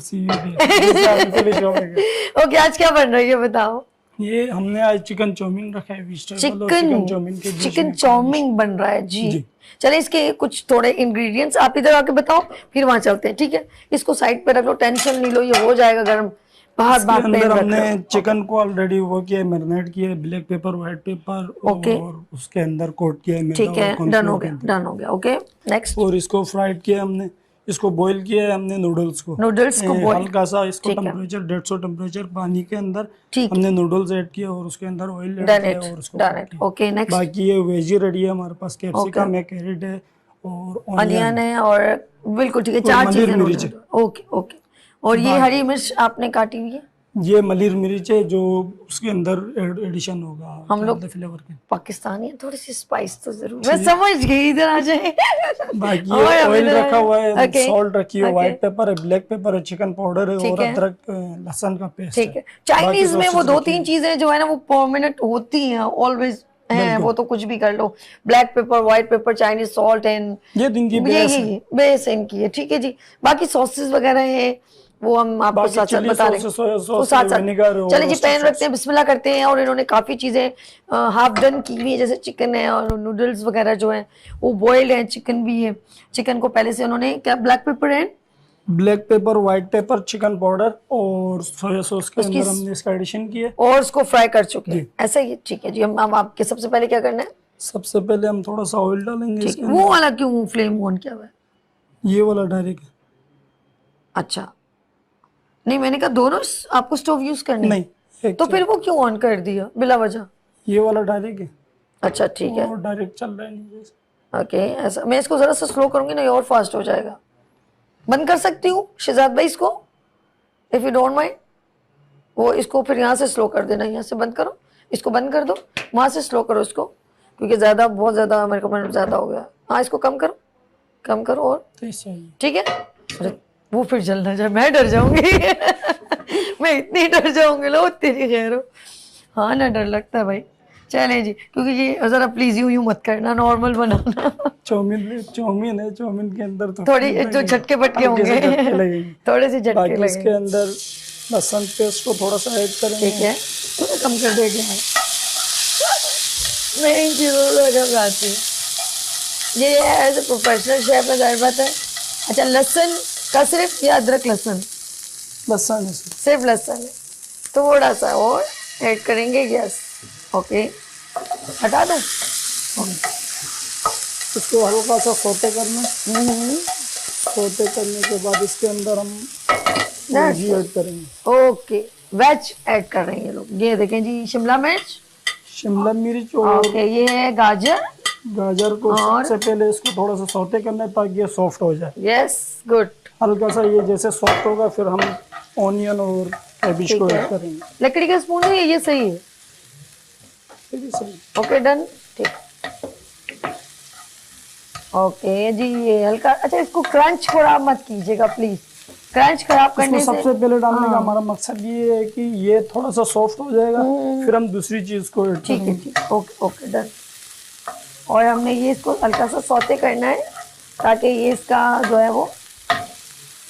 ओके, आज क्या बन रहा है ये बताओ। ये हमने आज चिकन चाउमीन रखा है, चिकन चाउमीन बन रहा है जी। चले इसके कुछ थोड़े इंग्रेडिएंट्स आप इधर आके बताओ, फिर वहां चलते हैं, ठीक है? इसको साइड पे रख लो, टेंशन नहीं लो, ये हो जाएगा गर्म। अंदर हमने चिकन को ऑलरेडी वो किया, मैरिनेट किया, ब्लैक पेपर, व्हाइट पेपर, और उसके अंदर कोट किया है। ठीक है, डन हो गया। Okay, next. और इसको फ्राइड किया हमने, इसको बॉईल किया है हमने नूडल्स को बॉईल, हल्का सा इसको टेम्परेचर 150 टेम्परेचर पानी के अंदर हमने नूडल्स ऐड किया और उसके अंदर ऑयल ऐड किया और उसको ओके नेक्स्ट। बाकी ये वेजी रेडी है हमारे पास, कैप्सिकम है, कैरेट है और अनियन है, और बिल्कुल ठीक है, 4 चीजें। Okay okay. और ये हरी मिर्च आपने काटी हुई है, ये मलिर मिर्च है जो उसके अंदर एडिशन होगा। हम लोग फ्लेवर के पाकिस्तानी है, थोड़ी सी स्पाइस तो जरूर, मैं समझ गई, इधर आ जाए। बाकी ऑयल रखा हुआ है, सॉल्ट रखी है, व्हाइट पेपर है, ब्लैक पेपर है, चिकन पाउडर है और अदरक लहसुन का पेस्ट। ठीक है, चाइनीज में वो 2-3 चीजें जो है ना वो परमानेंट होती हैं, ऑलवेज है, वो तो कुछ भी कर लो। Black pepper, white pepper, Chinese salt and ये दिन की बेस इनकी है, ठीक है जी। बाकी सॉसेस वगैरह है वो हम आपको साथ साथ बता रहे हैं। चलिए जी, पैन रखते हैं, बिस्मिल्लाह करते हैं। और इन्होंने काफी चीजें हाफ डन की हुई है, जैसे चिकन है और नूडल्स वगैरह जो है वो बॉइल्ड है, चिकन भी है। चिकन को पहले से उन्होंने क्या, ब्लैक पेपर है, black pepper, white paper, chicken powder और सोया सॉस के अंदर हमने इसका एडिशन किया और उसको फ्राई कर चुके हैं, ऐसा ही? ठीक है जी। हम आपके सबसे पहले क्या करना है? सबसे पहले हम थोड़ा सा ऑयल डालेंगे। वो वाला क्यों फ्लेम ऑन किया हुआ है? ये वाला डायरेक्ट है। अच्छा, नहीं मैंने कहा दोनों आपको स्टोव यूज करनी है? नहीं, एक तो फिर वो क्यों ऑन कर दिया बिला वजह? ये वाला डायरेक्ट है, अच्छा ठीक है, वो डायरेक्ट चल रहा है नीचे से। ओके ऐसा। मैं इसको जरा सा स्लो करूंगी ना, ये और फास्ट हो जाएगा। बंद कर सकती हूँ शहजाद भाई इसको, इफ यू डोंट माइंड? वो इसको फिर यहाँ से स्लो कर देना, यहाँ से बंद करो, इसको बंद कर दो, वहां से स्लो करो इसको, क्योंकि ज्यादा बहुत ज्यादा मेरे को मिनट ज्यादा हो गया। हाँ इसको कम करो, कम करो और तो इससे ठीक है। अरे वो फिर जल ना जाए, मैं डर जाऊंगी मैं इतनी डर जाऊंगी, लो तेरी खैर हो। हाँ ना, डर लगता है भाई। चले जी, क्योंकि ये जरा प्लीज यूं मत करना, नॉर्मल बनाना चाउमीन है, चाउमीन के अंदर तो थोड़ी जो झटके बटके होंगे थोड़े से झटके बाकी इसके लगेंगे। अंदर लहसुन पेस्ट को थोड़ा सा ऐड करेंगे। ठीक है, थोड़ा कम कर देंगे। मैं इन चीज़ों को लगाती हूँ, ये एज ए प्रोफेशनल शेफ है, जाहिर बात है। अच्छा, लहसुन का सिर्फ या अदरक लहसुन? लहसुन है सिर्फ लहसुन है, थोड़ा सा और ऐड करेंगे। यस, ओके, हटा दूँ? इसको हल्का सा सौते करना। सौते करने के बाद इसके अंदर हम वेजी ऐड करेंगे। ओके, वेज ऐड कर रहे हैं ये लोग। ये देखें जी, शिमला मिर्च, शिमला मिर्च और ओके, ये है गाजर। गाजर को और? सबसे पहले इसको थोड़ा सा सौते करना है ताकि ये सॉफ्ट हो जाए। Yes, good. हल्का सा ये जैसे सॉफ्ट होगा फिर हम ऑनियन और कैबिज को ऐड करेंगे। लकड़ी का स्पून है ये सही है? ये भी सही। ओके डन, ठीक। ओके जी, ये हल्का। अच्छा, इसको क्रंच खराब मत कीजिएगा प्लीज, क्रंच खराब करने इसको से। सबसे पहले डालने का हमारा मकसद ये है कि ये थोड़ा सा सॉफ्ट हो जाएगा, फिर हम दूसरी चीज को ऐड ठीक है, करेंगे। ठीक, ओके ओके डन। और हमने ये इसको हल्का सा सौते करना है ताकि ये इसका जो है वो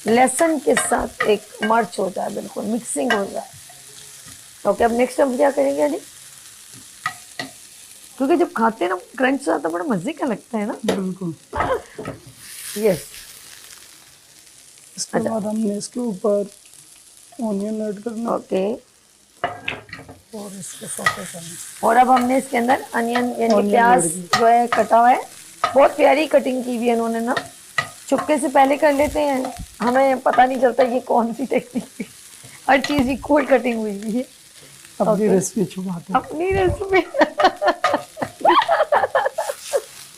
लहसुन के साथ एक मर्च हो जाए, बिल्कुल मिक्सिंग हो जाए। ओके, अब नेक्स्ट हम क्या करेंगे जी? क्योंकि जब खाते हैं ना क्रंच से आता, बड़ा मजे का लगता है ना। बिल्कुल। यस, इसके बाद हमने इसके ऊपर ऑनियन ऐड करना ओके। और इसको सौते करना। और अब हमने इसके अंदर अनियन यानी Onion प्याज ऐड की। जो है कटा हुआ है, बहुत प्यारी कटिंग की हुई है इन्होंने ना। चुपके से पहले कर लेते हैं, हमें पता नहीं चलता ये कौन सी टेक्निक है। हर चीज इक्वल कटिंग हुई है। अपनी रेसिपी छुपाते हैं। अपनी रेसिपी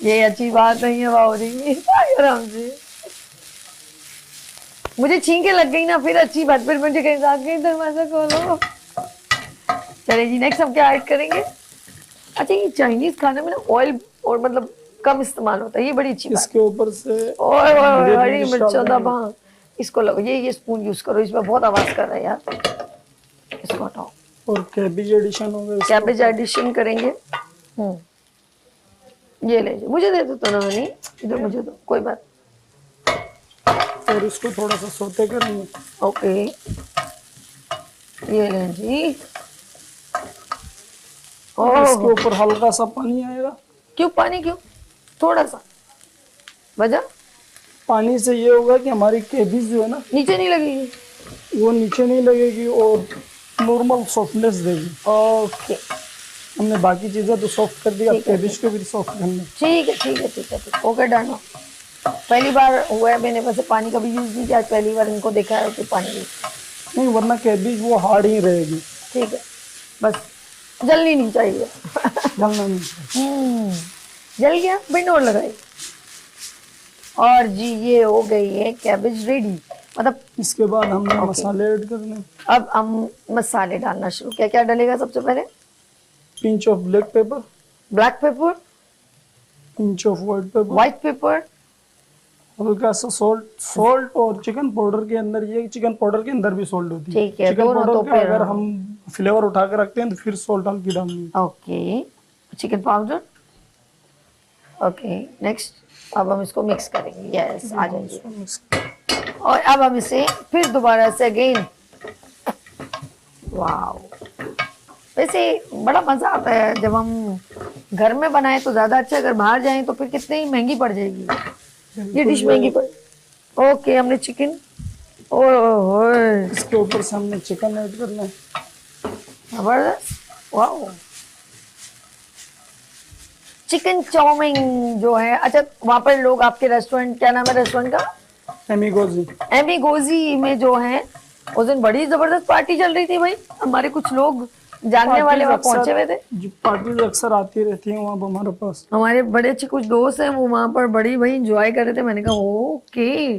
ये अच्छी बात नहीं है बाबूजी, आराम से। मुझे छींके लग गई ना, फिर अच्छी बात, फिर मुझे कहीं साथ गई दरवाजा खोलो। चलिए जी, नेक्स्ट हम क्या ऐड करेंगे? अच्छा, ये चाइनीज खाने में ना ऑयल और मतलब कम इस्तेमाल होता है, ये बड़ी अच्छी बात। इसके ऊपर से ओए ओए हरी हरी मिर्च मिर्च डाल देंगे। दबा, इसको लो, ये स्पून यूज करो, इसमें बहुत आवाज कर रहा है यार, इसको हटाओ। और कैबिज एडिशन होगा इसके कैबेज ऊपर। एडिशन करेंगे। ये ले जी, मुझे दे दो तो ना, नहीं इधर मुझे दो, कोई बात। और इसको थोड़ा सा सौते करेंगे। ओके, ये ले जी। और इसके ओह, ऊपर हल्का सा पानी आएगा। क्यों पानी, क्यों? थोड़ा सा वजह? पानी से ये होगा कि हमारी कैबिज जो है ना नीचे नहीं लगेगी? वो नीचे नहीं लगेगी और नॉर्मल सॉफ्टनेस देगी। ओके, हमने बाकी चीजें तो सॉफ्ट कर दी, अब ठीक है, कैबिज को भी सॉफ्ट करना है। ठीक है ठीक है ठीक है ठीक है, ओके डन। पहली बार हुआ है, मैंने वैसे पानी का भी यूज नहीं किया, आज पहली बार इनको देखा है कि पानी यूज। नहीं, वरना कैबिज वो हार्ड ही रहेगी। ठीक है, बस जलनी नहीं चाहिए। जलना नहीं चाहिए। जल गया, बिंड और लगाई। और जी, ये हो गई है कैबेज रेडी। मतलब इसके बाद हमने मसाले ऐड करने। अब हम मसाले डालना शुरू। क्या क्या डालेगा सबसे पहले? Pinch of black pepper, black pepper, pinch of white paper, white paper, हल्का सा सॉल्ट और चिकन पाउडर के अंदर, ये चिकन पाउडर के अंदर भी सॉल्ट होती है। ठीक है, चिकन दोनों तो पाउडर का फिर- अगर हम फ्लेवर उठा के रखते हैं तो फिर सॉल्ट हल्की डालनी है। Okay, chicken powder. Okay, next अब हम इसको मिक्स करेंगे। यस, आ जाइए। और अब हम इसे फिर दोबारा से अगेन। वाओ, वैसे बड़ा मजा आता है जब हम घर में बनाए तो ज्यादा अच्छा, अगर बाहर जाएं तो फिर कितनी महंगी पड़ जाएगी ये डिश, महंगी पड़। ओके, हमने चिकन, ओए इसके ऊपर से हमने चिकन ऐड करना है। जबरदस्त, वाओ। चिकन चाउमीन जो है, अच्छा वहाँ पर लोग आपके रेस्टोरेंट, क्या नाम है रेस्टोरेंट का? एमिगोजी। एमिगोजी में जो है उस दिन बड़ी जबरदस्त पार्टी चल रही थी भाई, हमारे कुछ लोग जानने वाले वहाँ पहुंचे हुए थे। पार्टीज अक्सर आती रहती हैं वहाँ पर हमारे पास। हमारे बड़े अच्छे कुछ दोस्त हैं, वो वहाँ पर बड़ी भाई एंजॉय कर रहे थे। मैंने कहा ओके,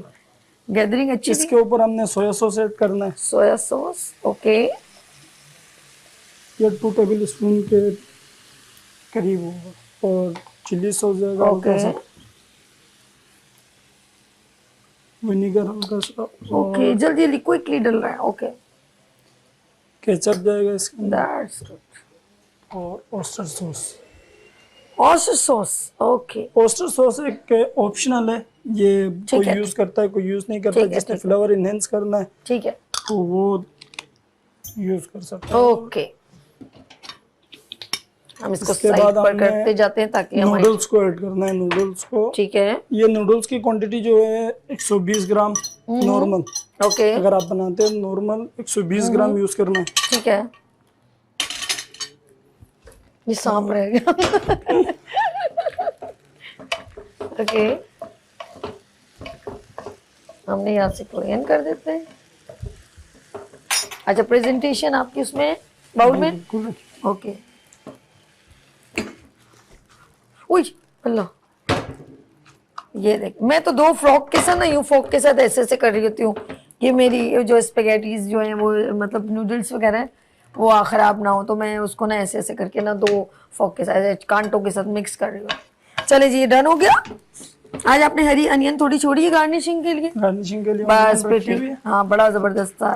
गैदरिंग अच्छी थी। इसके ऊपर हमने सोया सॉस ऐड करना है। Soya sauce, okay. ये 2 टेबल स्पून के करीब होगा, और चिली सॉस जाएगा हल्का सा, विनीगर हल्का सा, ओके। जल्दी जल्दी क्विकली डल रहा है, ओके। केचप जाएगा इसके अंदर, दैट्स गुड। और oyster sauce. Oyster sauce, okay. Oyster sauce एक ऑप्शनल है, ये कोई यूज करता है कोई यूज नहीं करता। जिसने फ्लेवर इनहेंस करना है ठीक है तो वो यूज कर सकता है। ओके, हम इसको साइड पर करते जाते हैं ताकि नूडल्स को ऐड करना है। नूडल्स को, ठीक है। ये नूडल्स की क्वांटिटी जो है 120 ग्राम नॉर्मल। ओके, अगर आप बनाते हैं नॉर्मल 120 ग्राम यूज करना है। ठीक है। ये सांप रहेगा। ओके, हमने यहाँ से कोरियन कर देते हैं। अच्छा, प्रेजेंटेशन आपकी उसमें बाउल में, ओके। उई अल्लाह, ये देख, मैं तो 2 फ्रॉक के साथ ना, यूं फोक के साथ ऐसे ऐसे कर रही होती हूँ। ये मेरी जो स्पेगेटीज जो है वो मतलब नूडल्स वगैरह है वो खराब ना हो, तो मैं उसको ना ऐसे ऐसे करके ना 2 फोक के साथ कांटों के साथ मिक्स कर रही हूँ। चले जी, ये डन हो गया। आज आपने हरी अनियन थोड़ी छोड़ी है गार्निशिंग के लिए। गार्निशिंग के लिए बस बेटी, हाँ बड़ा जबरदस्त था।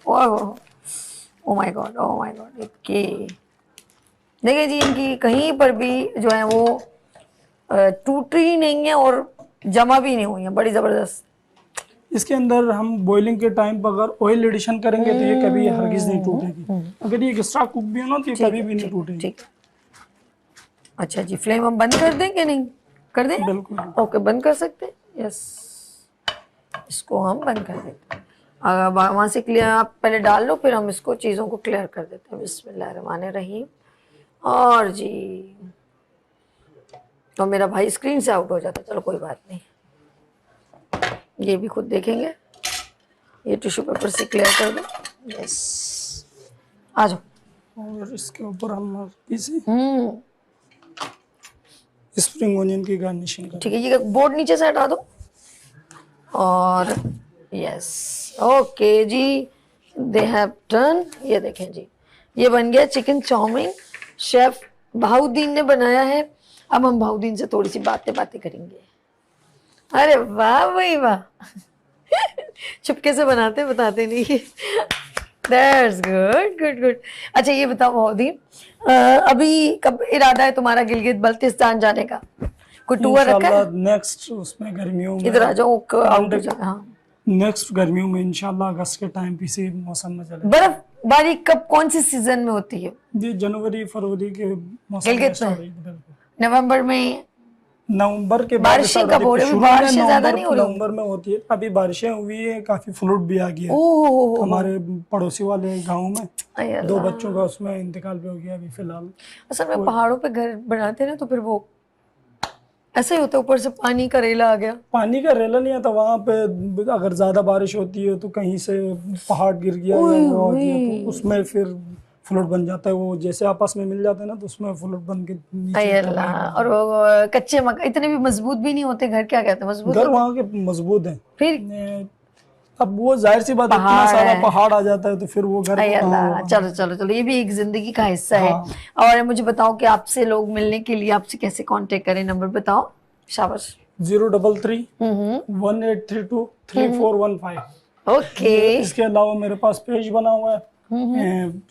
Oh my God, oh my God. Okay, देखिए जी, इनकी कहीं पर भी जो है वो टूट ही नहीं है और जमा भी नहीं हुई है, बड़ी जबरदस्त। इसके अंदर हम बॉइलिंग के टाइम पर अगर ऑयल एडिशन करेंगे तो ये कभी हरगिज नहीं टूटेगी। अगर ये एक्स्ट्रा कुक भी हो ना तो ये कभी भी नहीं टूटेगी। ठीक। अच्छा जी, फ्लेम हम बंद कर दें कि नहीं? कर दें? बिल्कुल। ओके, बंद कर सकते हैं। यस, इसको हम बंद कर देते हैं। वहां से क्लियर आप पहले डाल लो, फिर हम इसको चीज़ों को क्लियर कर देते हैं। बिस्मिल्लाहिर्रहमानिर्रहीम। और जी, तो मेरा भाई स्क्रीन से आउट हो जाता, चलो कोई बात नहीं, ये भी खुद देखेंगे। ये टिश्यू पेपर से क्लियर कर दो। यस, आ जाओ। और इसके ऊपर हम किसी स्प्रिंग ओनियन की गार्निशिंग करें। ठीक है, ये बोर्ड नीचे से हटा दो। और यस, ओके जी, दे हैव डन। ये देखें जी, ये बन गया चिकन चाउमीन। शेफ बहाउद्दीन ने बनाया है। अब हम बहाउद्दीन से थोड़ी सी बातें करेंगे। अरे वाह भाई वाह। चुपके से बनाते बताते नहीं। That's good good good. अच्छा ये बताओ बहाउद्दीन, अभी कब इरादा है तुम्हारा गिलगित बल्तिस्तान जाने का? कोई टूर रखा है? नेक्स्ट उसमें गर्मियों में इधर आ जाओ, आउट हो जाओ। हाँ, नेक्स्ट गर्मियों में इंशाल्लाह अगस्त के टाइम किसी मौसम में चले। बर्फबारी कब, कौन सी सीजन में होती है? ये जनवरी फरवरी के मौसम गिलगित में नवंबर में। नवंबर के बाद बारिशें कब हो रही है? बारिशें ज्यादा नहीं हो रही? नवंबर में होती है। अभी बारिशें हुई है, काफी फ्लूड भी आ गया हमारे पड़ोसी वाले गांव में। 2 बच्चों का उसमें इंतकाल भी हो गया अभी फिलहाल। असल में पहाड़ों पे घर बनाते ना तो फिर वो ऐसे ही होता है, ऊपर से पानी का रेला आ गया। पानी का रेला नहीं आता वहां पे। अगर ज्यादा बारिश होती है तो कहीं से पहाड़ गिर गया या वो आ गया तो उसमें फिर फ्लोट बन जाता है। वो जैसे आपस में मिल जाते हैं ना तो उसमें फ्लोट बन के नीचे। और वो कच्चे मकान इतने भी मजबूत भी नहीं होते। घर क्या कहते हैं, मजबूत घर वहाँ के मजबूत हैं। फिर अब वो जाहिर सी बात, इतना सारा पहाड़ आ जाता है तो फिर वो घर। चलो चलो चलो, ये भी एक जिंदगी का हिस्सा है। और मुझे बताओ कि आपसे लोग मिलने के लिए आपसे कैसे कांटेक्ट करें? नंबर बताओ। शाबाश। 033 1832 3415। ओके। इसके अलावा मेरे पास पेज बना हुआ है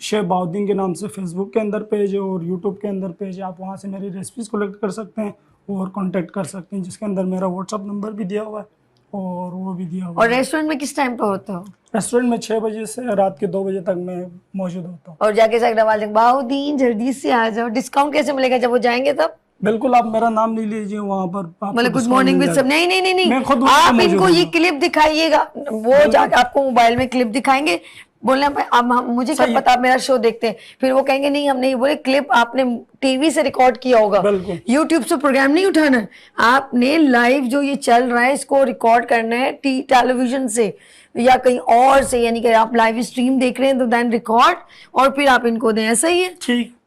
शेफ बहाउद्दीन के नाम से। फेसबुक के अंदर पेज है और यूट्यूब के अंदर पेज है। आप वहाँ से मेरी रेसिपीज कलेक्ट कर सकते हैं और कांटेक्ट कर सकते हैं, जिसके अंदर मेरा व्हाट्सअप नंबर भी दिया हुआ है और वो भी दिया हुआ है। और रेस्टोरेंट में किस टाइम पे होता हो? रेस्टोरेंट में 6 बजे से रात के 2 बजे तक मैं मौजूद होता हूँ। और जाके आवाज बहाउद्दीन जल्दी से आ जाओ। डिस्काउंट कैसे मिलेगा जब वो जाएंगे तब? बिल्कुल, आप मेरा नाम ले लीजिए वहाँ पर। मतलब गुड मॉर्निंग विद सब नहीं नहीं नहीं नहीं, मैं खुद आप इनको ये क्लिप दिखाइएगा। वो जाके आपको मोबाइल में क्लिप दिखाएंगे, बोलना अब मुझे क्या पता, आप मेरा शो देखते हैं, फिर वो कहेंगे नहीं हम नहीं बोले, क्लिप आपने टीवी से रिकॉर्ड किया होगा, यूट्यूब से प्रोग्राम नहीं उठाना है, आपने लाइव जो ये चल रहा है इसको रिकॉर्ड करना है टेलीविजन से या कहीं और से, यानी कि आप लाइव स्ट्रीम देख रहे हैं तो देन रिकॉर्ड और फिर आप इनको दें, ऐसा ही है?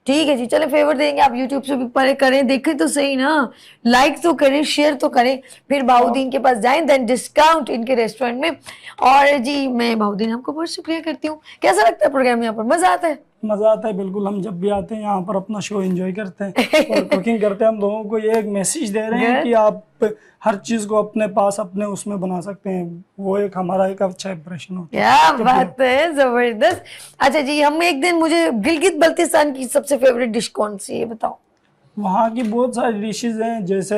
ठीक है जी, चले फेवर देंगे, आप यूट्यूब से भी परे करें, देखें तो सही ना, लाइक तो करें, शेयर तो करें, फिर बाउद्दीन के पास जाएं, देन डिस्काउंट इनके रेस्टोरेंट में। और जी मैं बाउद्दीन आपको बहुत शुक्रिया करती हूँ। कैसा लगता है प्रोग्राम यहाँ पर, मजा आता है? मजा आता है बिल्कुल, हम जब भी आते हैं यहाँ पर अपना शो एंजॉय करते हैं और कुकिंग करते हैं। हम लोगों को ये एक मैसेज दे रहे हैं कि आप हर चीज को अपने पास अपने उसमें बना सकते हैं, वो एक हमारा एक अच्छा इंप्रेशन होता है। क्या बात है, जबरदस्त। अच्छा जी, हम एक दिन, मुझे गिलगित बल्तिस्तान की सबसे फेवरेट डिश कौन सी है बताओ? वहाँ की बहुत सारी डिशेज हैं, जैसे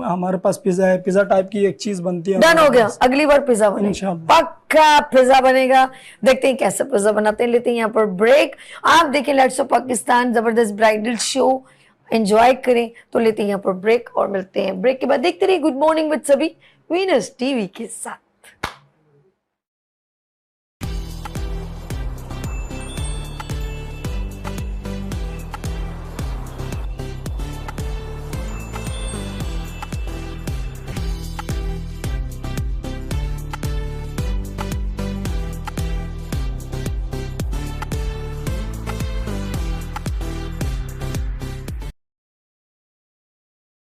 हमारे पास पिज्जा है, पिज्जा टाइप की एक चीज बनती है। डन हो गया, अगली बार पिज्जा बनेगा, पक्का पिज्जा बनेगा। देखते हैं कैसे पिज्जा बनाते हैं। लेते हैं यहाँ पर ब्रेक। आप देखें लेट्स ऑफ पाकिस्तान, जबरदस्त ब्राइडल शो एंजॉय करें। तो लेते हैं यहाँ पर ब्रेक और मिलते हैं ब्रेक के बाद। देखते रहिए गुड मॉर्निंग विद सभी वीनस टीवी के साथ।